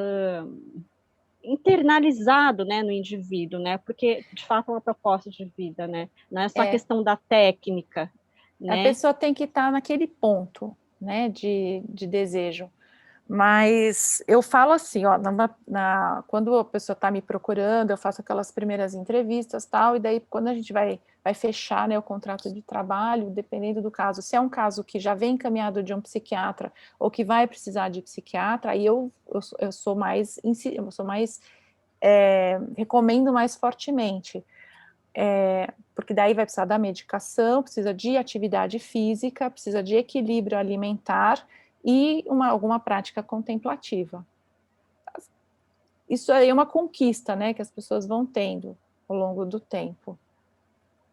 internalizado, né, no indivíduo, né, porque de fato é uma proposta de vida, né, não é só a é, questão da técnica, a né. pessoa tem que estar naquele ponto, né, de desejo. Mas eu falo assim, ó, quando a pessoa está me procurando, eu faço aquelas primeiras entrevistas, tal, e daí quando a gente vai fechar, né, o contrato de trabalho, dependendo do caso, se é um caso que já vem encaminhado de um psiquiatra ou que vai precisar de psiquiatra, aí eu sou mais, recomendo mais fortemente, porque daí vai precisar da medicação, precisa de atividade física, precisa de equilíbrio alimentar e alguma prática contemplativa. Isso aí é uma conquista, né, que as pessoas vão tendo ao longo do tempo.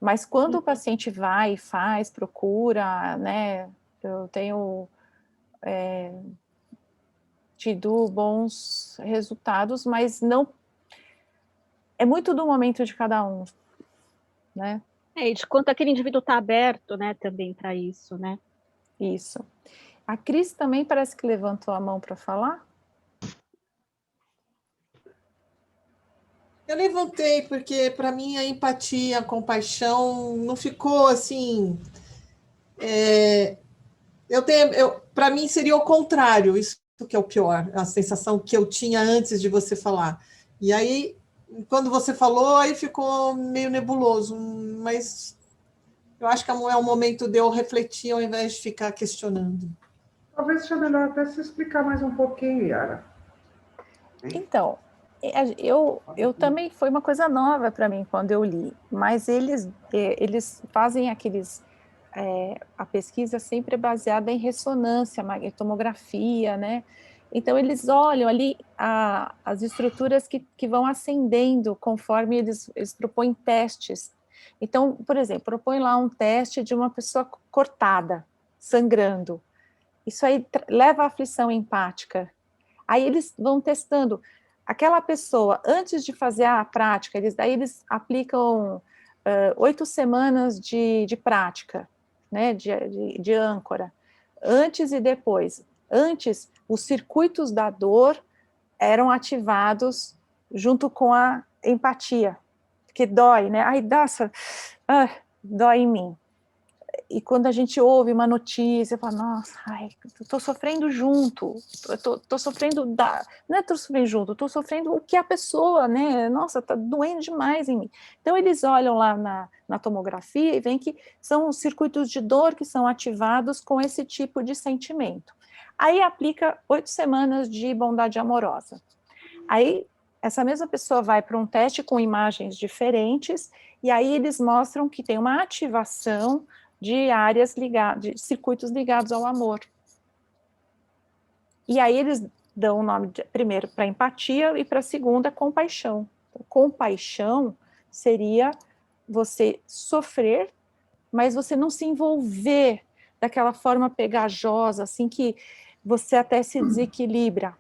Mas quando o paciente vai, faz, procura, né, eu tenho tido bons resultados, mas não, é muito do momento de cada um, né, E de quanto aquele indivíduo está aberto, né, também para isso, né? isso. A Cris também parece que levantou a mão para falar. Eu levantei porque, para mim, a empatia, a compaixão não ficou assim. Para mim, seria o contrário, isso que é o pior, a sensação que eu tinha antes de você falar. E aí, quando você falou, aí ficou meio nebuloso, mas eu acho que é o momento de eu refletir ao invés de ficar questionando. Talvez seja melhor até se explicar mais um pouquinho, Yara. Então, eu também, foi uma coisa nova para mim quando eu li, mas eles fazem a pesquisa sempre é baseada em ressonância, tomografia, né? Então, eles olham ali as estruturas que vão ascendendo conforme eles propõem testes. Então, por exemplo, propõe lá um teste de uma pessoa cortada, sangrando. Isso aí leva à aflição empática. Aí eles vão testando aquela pessoa, antes de fazer a prática, daí eles aplicam 8 semanas de prática, né, de âncora, antes e depois. Antes, os circuitos da dor eram ativados junto com a empatia, porque dói, né? Ai, nossa, dói em mim. E quando a gente ouve uma notícia, fala, nossa, ai, estou sofrendo junto, estou sofrendo, não é estou sofrendo junto, estou sofrendo o que a pessoa, né, nossa, está doendo demais em mim. Então, eles olham lá na tomografia e veem que são os circuitos de dor que são ativados com esse tipo de sentimento. Aí aplica 8 semanas de bondade amorosa. Aí, essa mesma pessoa vai para um teste com imagens diferentes, e aí eles mostram que tem uma ativação de áreas ligadas, de circuitos ligados ao amor. E aí eles dão o nome, primeiro, para empatia, e para a segunda, compaixão. Então, compaixão seria você sofrer, mas você não se envolver daquela forma pegajosa, assim, que você até se desequilibra.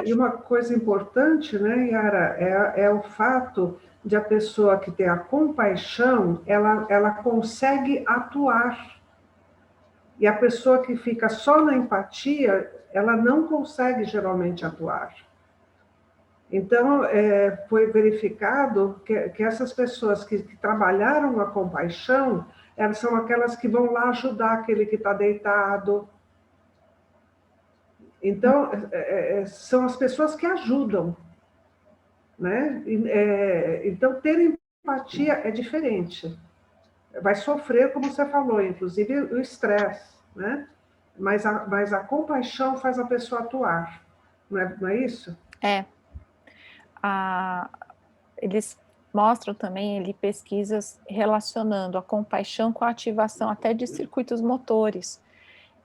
E uma coisa importante, né, Yara, é o fato de a pessoa que tem a compaixão, ela consegue atuar. E a pessoa que fica só na empatia, ela não consegue geralmente atuar. Então, foi verificado que essas pessoas que trabalharam a compaixão, elas são aquelas que vão lá ajudar aquele que está deitado. Então, são as pessoas que ajudam, né? Então, ter empatia é diferente. Vai sofrer, como você falou, inclusive o estresse, né? Mas a compaixão faz a pessoa atuar, não é isso? Eles mostram também ali pesquisas relacionando a compaixão com a ativação até de circuitos motores.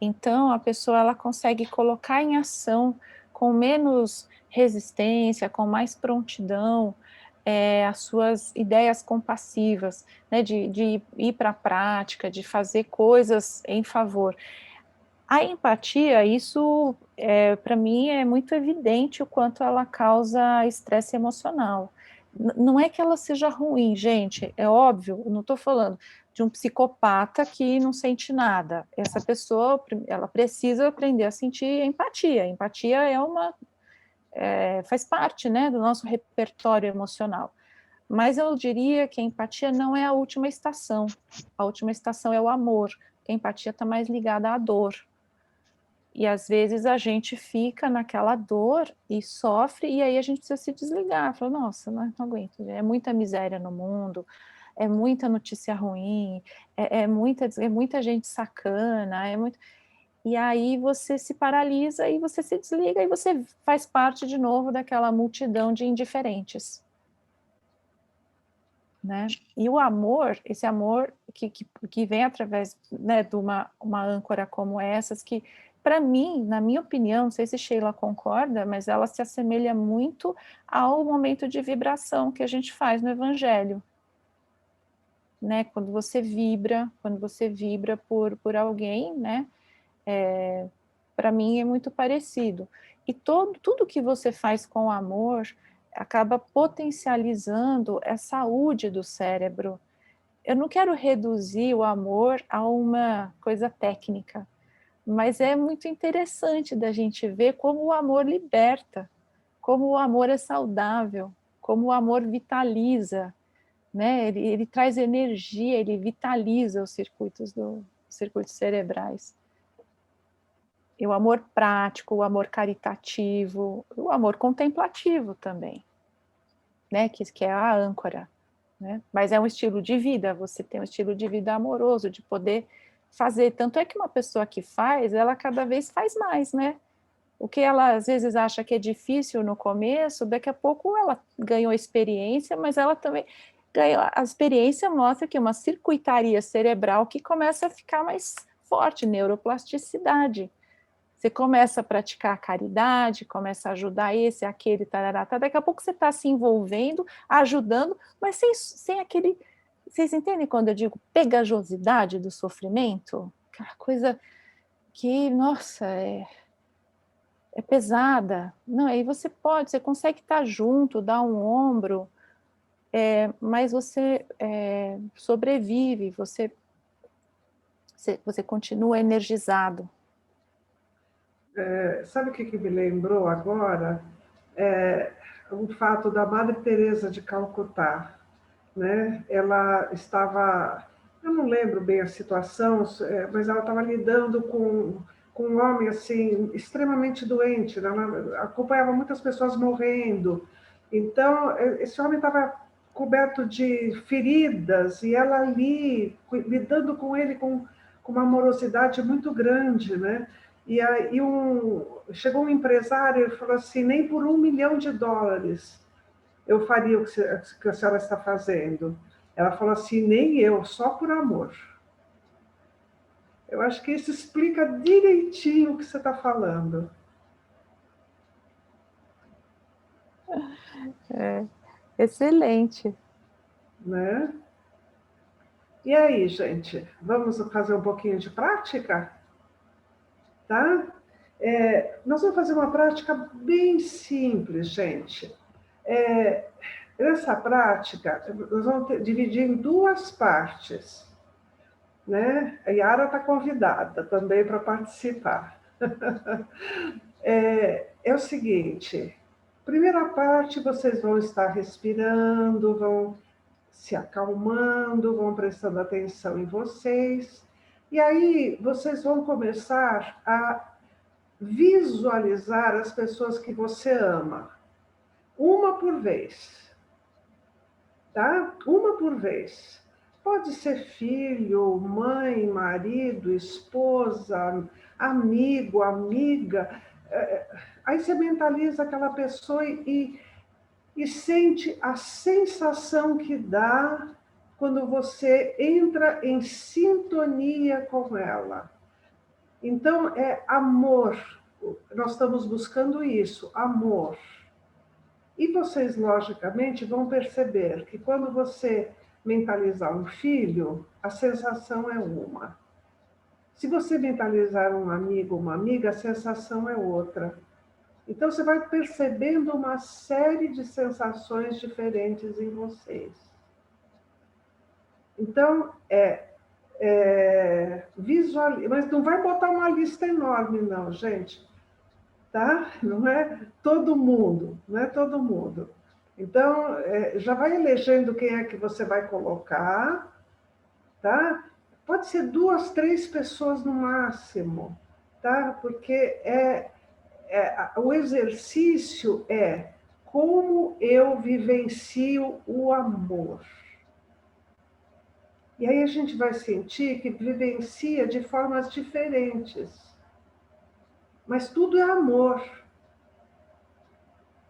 Então, a pessoa ela consegue colocar em ação com menos resistência, com mais prontidão, as suas ideias compassivas, né, de ir para a prática, de fazer coisas em favor. A empatia, isso, para mim, é muito evidente o quanto ela causa estresse emocional. Não é que ela seja ruim, gente, é óbvio, eu não estou falando de um psicopata que não sente nada. Essa pessoa, ela precisa aprender a sentir empatia. Empatia faz parte, né, do nosso repertório emocional. Mas eu diria que a empatia não é a última estação. A última estação é o amor, porque a empatia está mais ligada à dor. E às vezes a gente fica naquela dor e sofre, e aí a gente precisa se desligar. Fala, nossa, não aguento, é muita miséria no mundo, é muita notícia ruim, é muita gente sacana, E aí você se paralisa e você se desliga e você faz parte de novo daquela multidão de indiferentes. Né? E o amor, esse amor que vem através, né, de uma âncora como essas, que para mim, na minha opinião, não sei se Sheila concorda, mas ela se assemelha muito ao momento de vibração que a gente faz no Evangelho. Né? Quando você vibra por alguém, né? Para mim é muito parecido. E tudo que você faz com amor acaba potencializando a saúde do cérebro. Eu não quero reduzir o amor a uma coisa técnica, mas é muito interessante da gente ver como o amor liberta, como o amor é saudável, como o amor vitaliza, né? Ele traz energia, ele vitaliza os circuitos cerebrais. E o amor prático, o amor caritativo, o amor contemplativo também, né? Que é a âncora, né? Mas é um estilo de vida, você tem um estilo de vida amoroso, de poder fazer. Tanto é que uma pessoa que faz, ela cada vez faz mais, né? O que ela às vezes acha que é difícil no começo, daqui a pouco ela ganhou experiência, mas ela também ganhou. A experiência mostra que é uma circuitaria cerebral que começa a ficar mais forte, neuroplasticidade. Você começa a praticar a caridade, começa a ajudar esse, aquele, tarará, tá. Daqui a pouco você está se envolvendo, ajudando, mas sem aquele... Vocês entendem quando eu digo pegajosidade do sofrimento? Aquela coisa que, nossa, é pesada. Não, aí você consegue estar junto, dar um ombro, mas você sobrevive, você continua energizado. Sabe o que me lembrou agora? O fato da Madre Teresa de Calcutá, né? Ela estava eu não lembro bem a situação, mas ela estava lidando com um homem assim extremamente doente, né? Ela acompanhava muitas pessoas morrendo. Então, esse homem estava coberto de feridas e ela ali lidando com ele com uma amorosidade muito grande, né? E aí chegou um empresário e falou assim: nem por $1 milhão eu faria o que a senhora está fazendo. Ela falou assim: nem eu, só por amor. Eu acho que isso explica direitinho o que você está falando. Excelente. Né? E aí, gente, vamos fazer um pouquinho de prática? Tá? Nós vamos fazer uma prática bem simples, gente. Essa prática, nós vamos dividir em 2 partes. Né? A Yara está convidada também para participar. É o seguinte, primeira parte, vocês vão estar respirando, vão se acalmando, vão prestando atenção em vocês, e aí vocês vão começar a visualizar as pessoas que você ama, uma por vez, tá? Uma por vez. Pode ser filho, mãe, marido, esposa, amigo, amiga. Aí você mentaliza aquela pessoa e sente a sensação que dá quando você entra em sintonia com ela. Então, é amor. Nós estamos buscando isso, amor. E vocês, logicamente, vão perceber que quando você mentalizar um filho, a sensação é uma. Se você mentalizar um amigo, uma amiga, a sensação é outra. Então, você vai percebendo uma série de sensações diferentes em vocês. Então, visualize, mas não vai botar uma lista enorme, não, gente. Tá? Não é todo mundo, não é todo mundo. Então, já vai elegendo quem é que você vai colocar, tá? Pode ser 2, 3 pessoas no máximo, tá? Porque o exercício é como eu vivencio o amor. E aí a gente vai sentir que vivencia de formas diferentes. Mas tudo é amor.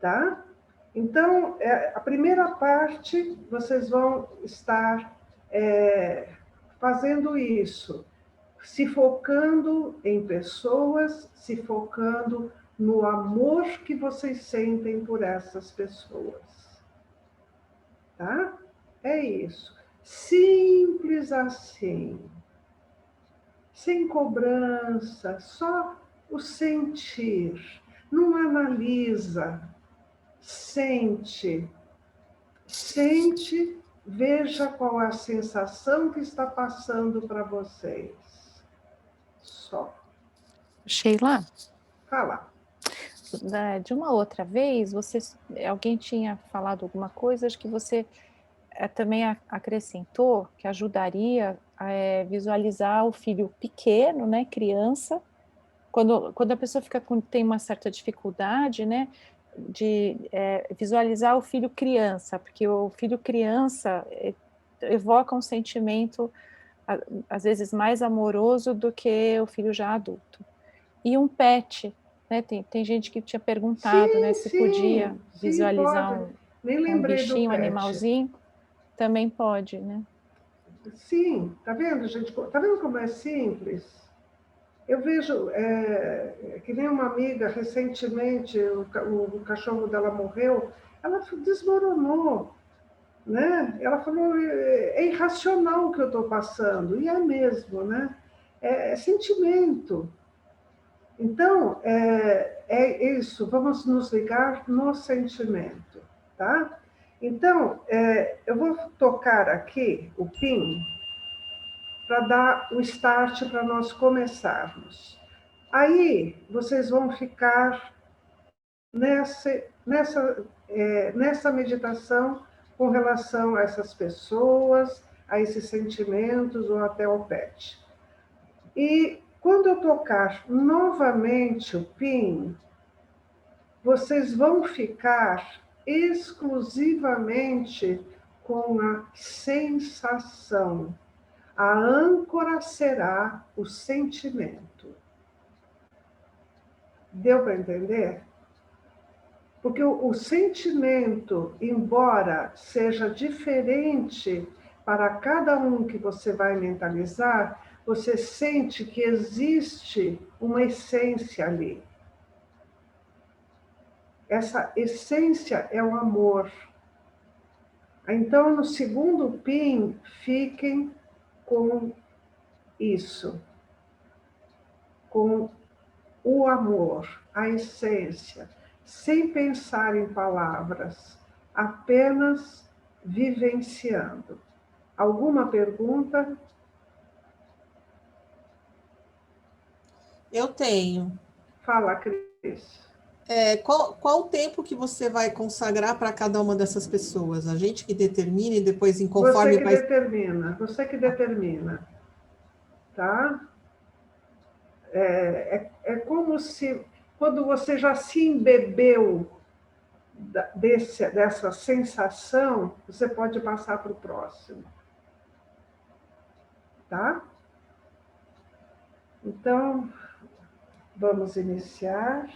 Tá? Então, a primeira parte, vocês vão estar fazendo isso, se focando em pessoas, se focando no amor que vocês sentem por essas pessoas. Tá? É isso. Simples assim. Sem cobrança, só o sentir. Não analisa. Sente, veja qual é a sensação que está passando para vocês. Só. Sheila? Fala. De uma outra vez, alguém tinha falado alguma coisa, acho que você também acrescentou que ajudaria a visualizar o filho pequeno, né, criança, quando a pessoa tem uma certa dificuldade, né, de visualizar o filho criança, porque o filho criança evoca um sentimento, às vezes, mais amoroso do que o filho já adulto. E um pet, né? Tem gente que tinha perguntado, sim, né, se podia visualizar um bichinho, um animalzinho, também pode, né? Sim, tá vendo, gente? Tá vendo como é simples? Eu vejo, que nem uma amiga, recentemente, o cachorro dela morreu, ela desmoronou, né? Ela falou, é irracional o que eu estou passando, e é mesmo, né? É sentimento. Então, é isso, vamos nos ligar no sentimento, tá? Então, eu vou tocar aqui o PIN para dar o start para nós começarmos. Aí, vocês vão ficar nessa meditação com relação a essas pessoas, a esses sentimentos ou até ao pet. E quando eu tocar novamente o PIN, vocês vão ficar exclusivamente com a sensação. A âncora será o sentimento. Deu para entender? Porque o sentimento, embora seja diferente para cada um que você vai mentalizar, você sente que existe uma essência ali. Essa essência é o amor. Então, no segundo PIN, fiquem com isso, com o amor, a essência, sem pensar em palavras, apenas vivenciando. Alguma pergunta? Eu tenho. Fala, Cris. Qual o tempo que você vai consagrar para cada uma dessas pessoas? A gente que determine, depois, conforme Você que determina, você que determina, tá? É como se, quando você já se embebeu dessa sensação, você pode passar para o próximo, tá? Então, vamos iniciar.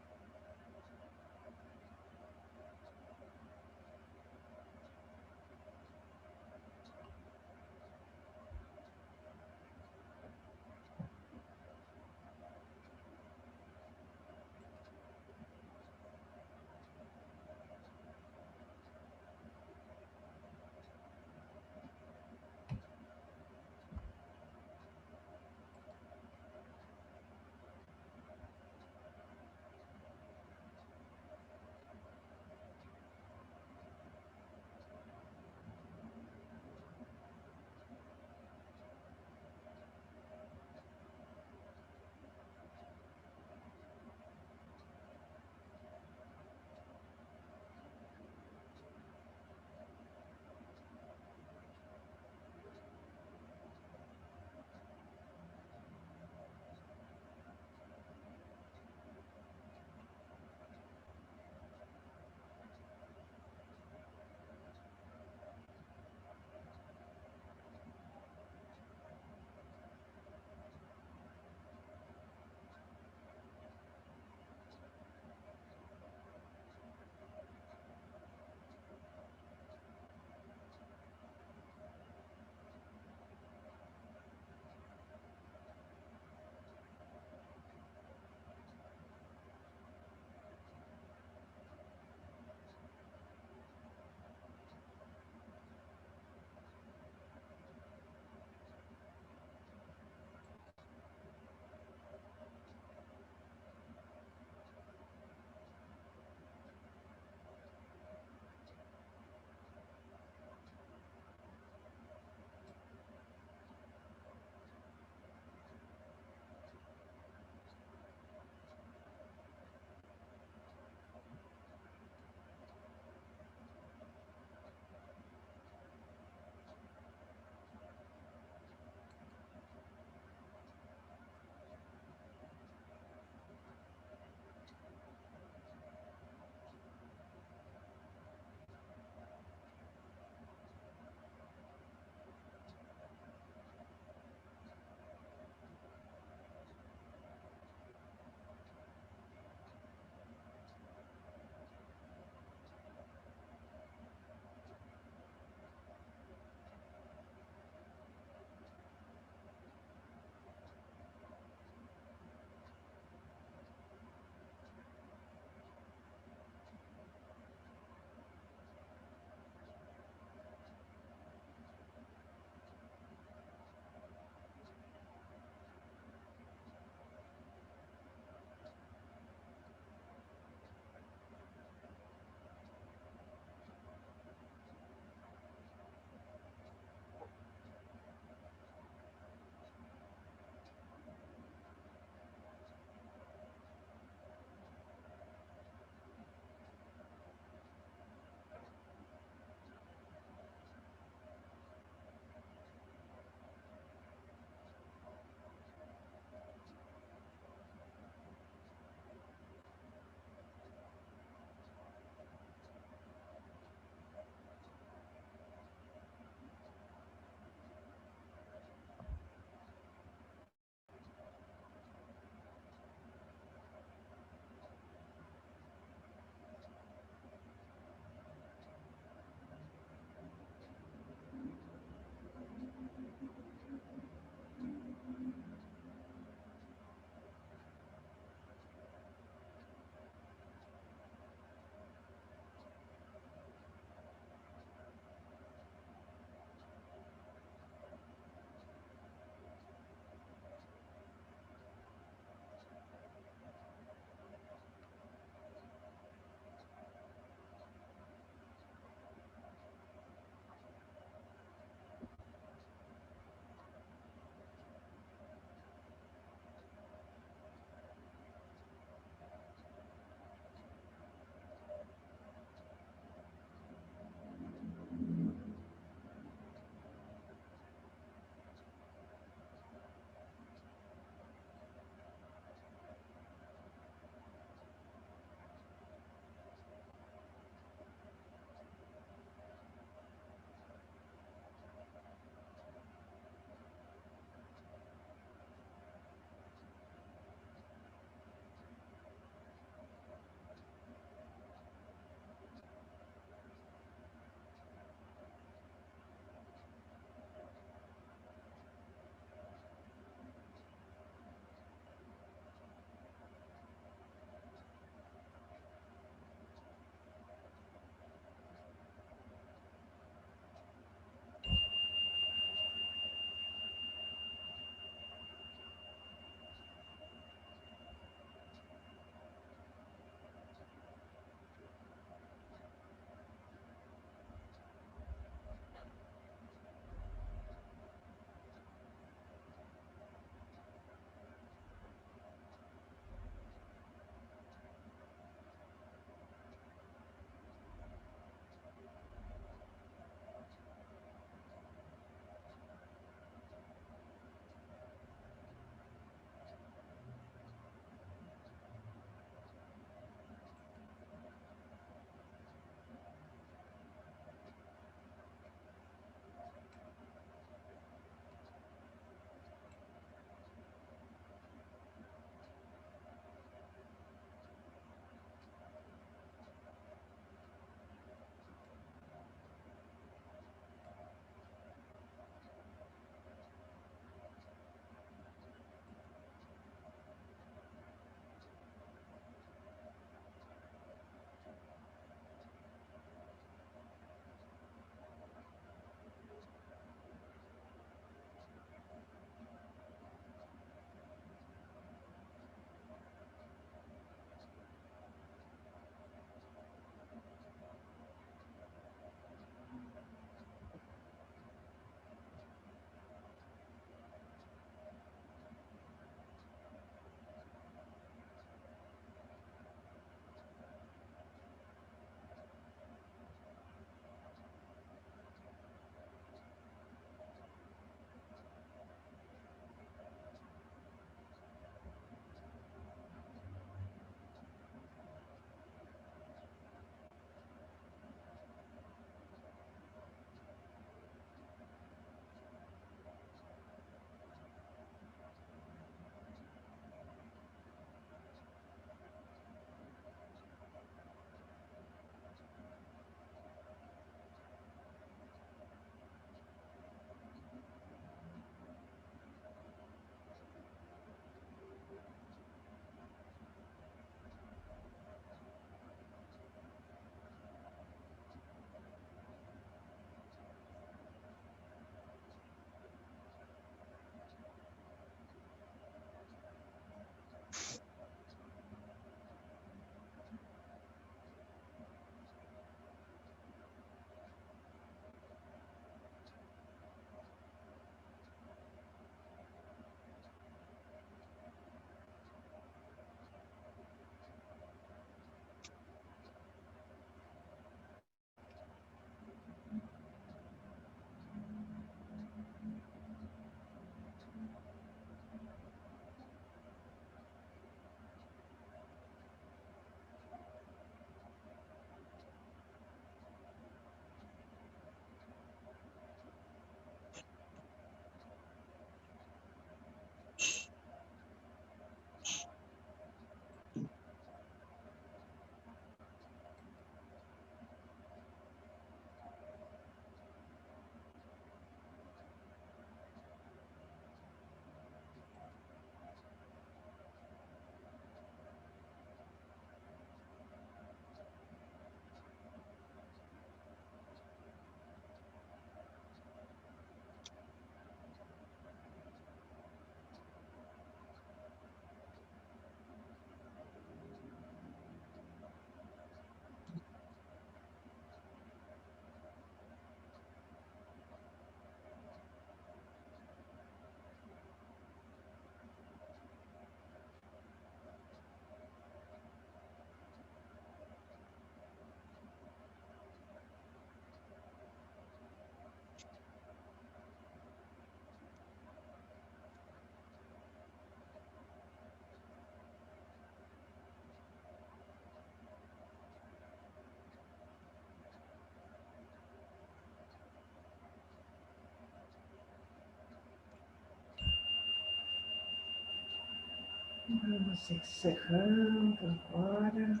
Vamos encerrando agora.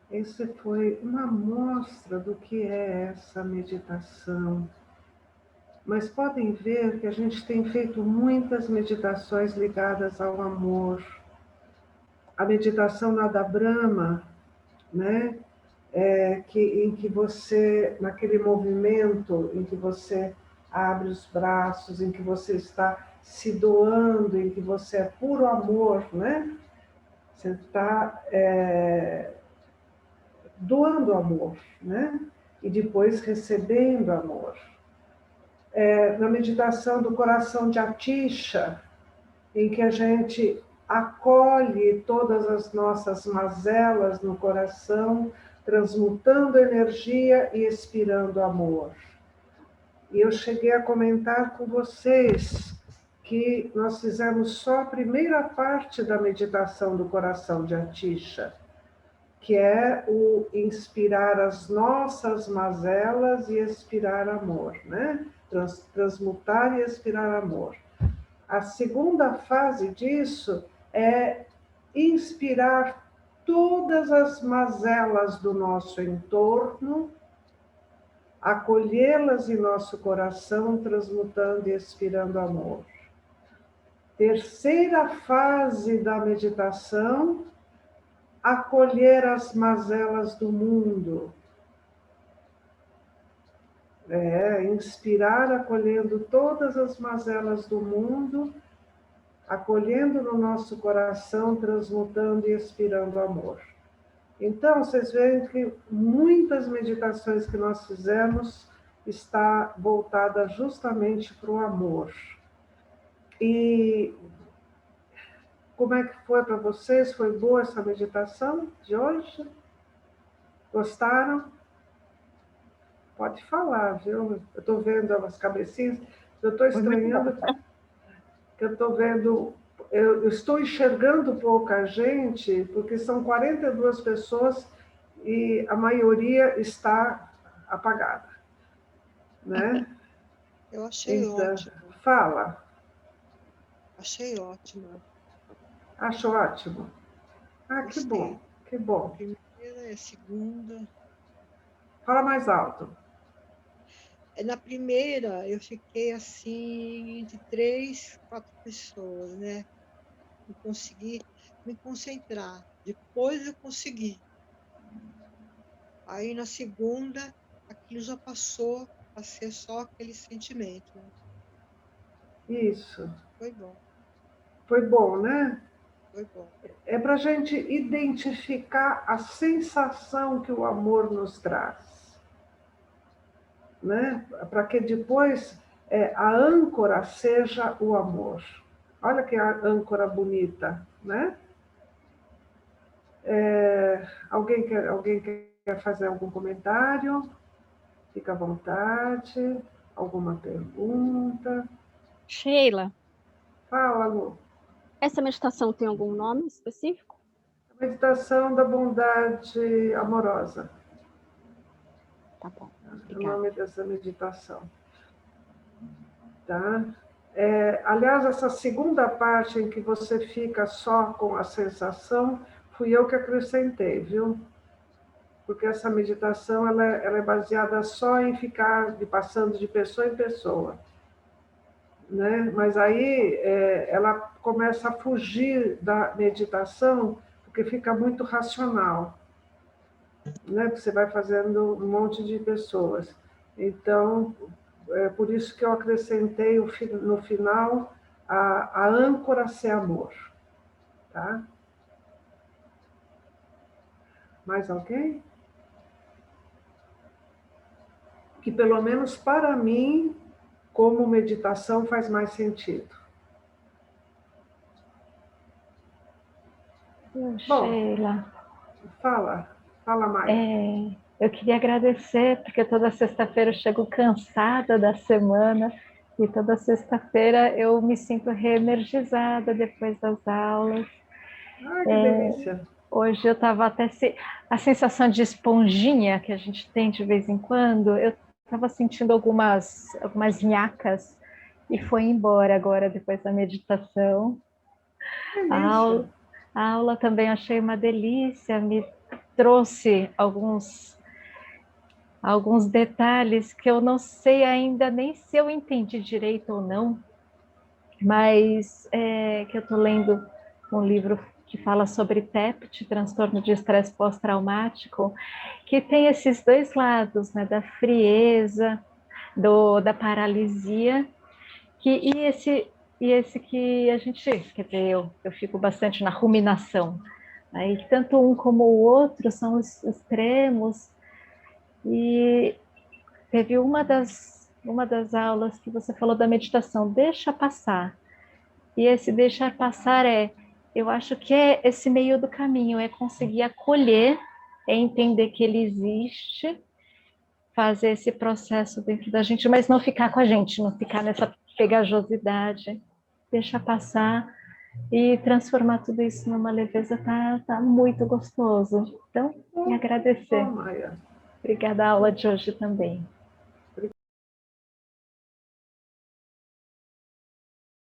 Esse foi uma amostra do que é essa meditação. Mas podem ver que a gente tem feito muitas meditações ligadas ao amor. A meditação Nada Brahma, né? Em que você, naquele movimento em que você abre os braços, em que você está se doando, em que você é puro amor, né? Você está doando amor, né? E depois recebendo amor. Na meditação do coração de Atisha, em que a gente acolhe todas as nossas mazelas no coração, transmutando energia e expirando amor. E eu cheguei a comentar com vocês que nós fizemos só a primeira parte da meditação do coração de Atisha, que é o inspirar as nossas mazelas e expirar amor, né? Transmutar e expirar amor. A segunda fase disso é inspirar todas as mazelas do nosso entorno, acolhê-las em nosso coração, transmutando e expirando amor. Terceira fase da meditação, acolher as mazelas do mundo. Inspirar acolhendo todas as mazelas do mundo, acolhendo no nosso coração, transmutando e expirando amor. Então, vocês veem que muitas meditações que nós fizemos está voltada justamente para o amor. E como é que foi para vocês? Foi boa essa meditação de hoje? Gostaram? Pode falar, viu? Eu estou vendo as cabecinhas, eu estou estranhando, que eu estou vendo, eu estou enxergando pouca gente, porque são 42 pessoas e a maioria está apagada, né? Eu achei então, ótimo. Fala. Achei ótimo. Acho ótimo. Ah, Gostei. que bom, que bom. Primeira e segunda. Fala mais alto. Na primeira, eu fiquei assim, de 3, 4 pessoas, né? Não consegui me concentrar. Depois eu consegui. Aí na segunda, aquilo já passou a ser só aquele sentimento. Né? Isso. Foi bom. Foi bom, né? Foi bom. É para a gente identificar a sensação que o amor nos traz. Né? Para que depois a âncora seja o amor. Olha que âncora bonita, né? Alguém quer fazer algum comentário? Fica à vontade. Alguma pergunta? Sheila, Fala, Lu. essa meditação tem algum nome específico? A meditação da bondade amorosa. Tá bom. O nome dessa meditação. Tá? Aliás, essa segunda parte em que você fica só com a sensação, fui eu que acrescentei, viu? Porque essa meditação ela é baseada só em ficar passando de pessoa em pessoa. Né? Mas aí ela começa a fugir da meditação, porque fica muito racional. Né? Você vai fazendo um monte de pessoas. Então, é por isso que eu acrescentei no final a âncora ser amor. Tá? Mais alguém? Que pelo menos para mim, como meditação, faz mais sentido. Sheila. Fala mais. Eu queria agradecer, porque toda sexta-feira eu chego cansada da semana e toda sexta-feira eu me sinto reenergizada depois das aulas. Ai, que delícia. Hoje eu estava até... A sensação de esponjinha que a gente tem de vez em quando, eu estava sentindo algumas nhacas e foi embora agora depois da meditação. A aula também achei uma delícia, me trouxe alguns detalhes que eu não sei ainda nem se eu entendi direito ou não, mas que eu estou lendo um livro que fala sobre TEPT, transtorno de estresse pós-traumático, que tem esses dois lados, né, da frieza, da paralisia, e esse que a gente, quer dizer, eu fico bastante na ruminação. Aí, tanto um como o outro são os extremos, e teve uma das aulas que você falou da meditação, deixa passar. E esse deixar passar eu acho que é esse meio do caminho, é conseguir acolher, é entender que ele existe, fazer esse processo dentro da gente, mas não ficar com a gente, não ficar nessa pegajosidade, deixa passar e transformar tudo isso numa leveza, tá muito gostoso. Então, me agradecer. Maia. Obrigada a aula de hoje também.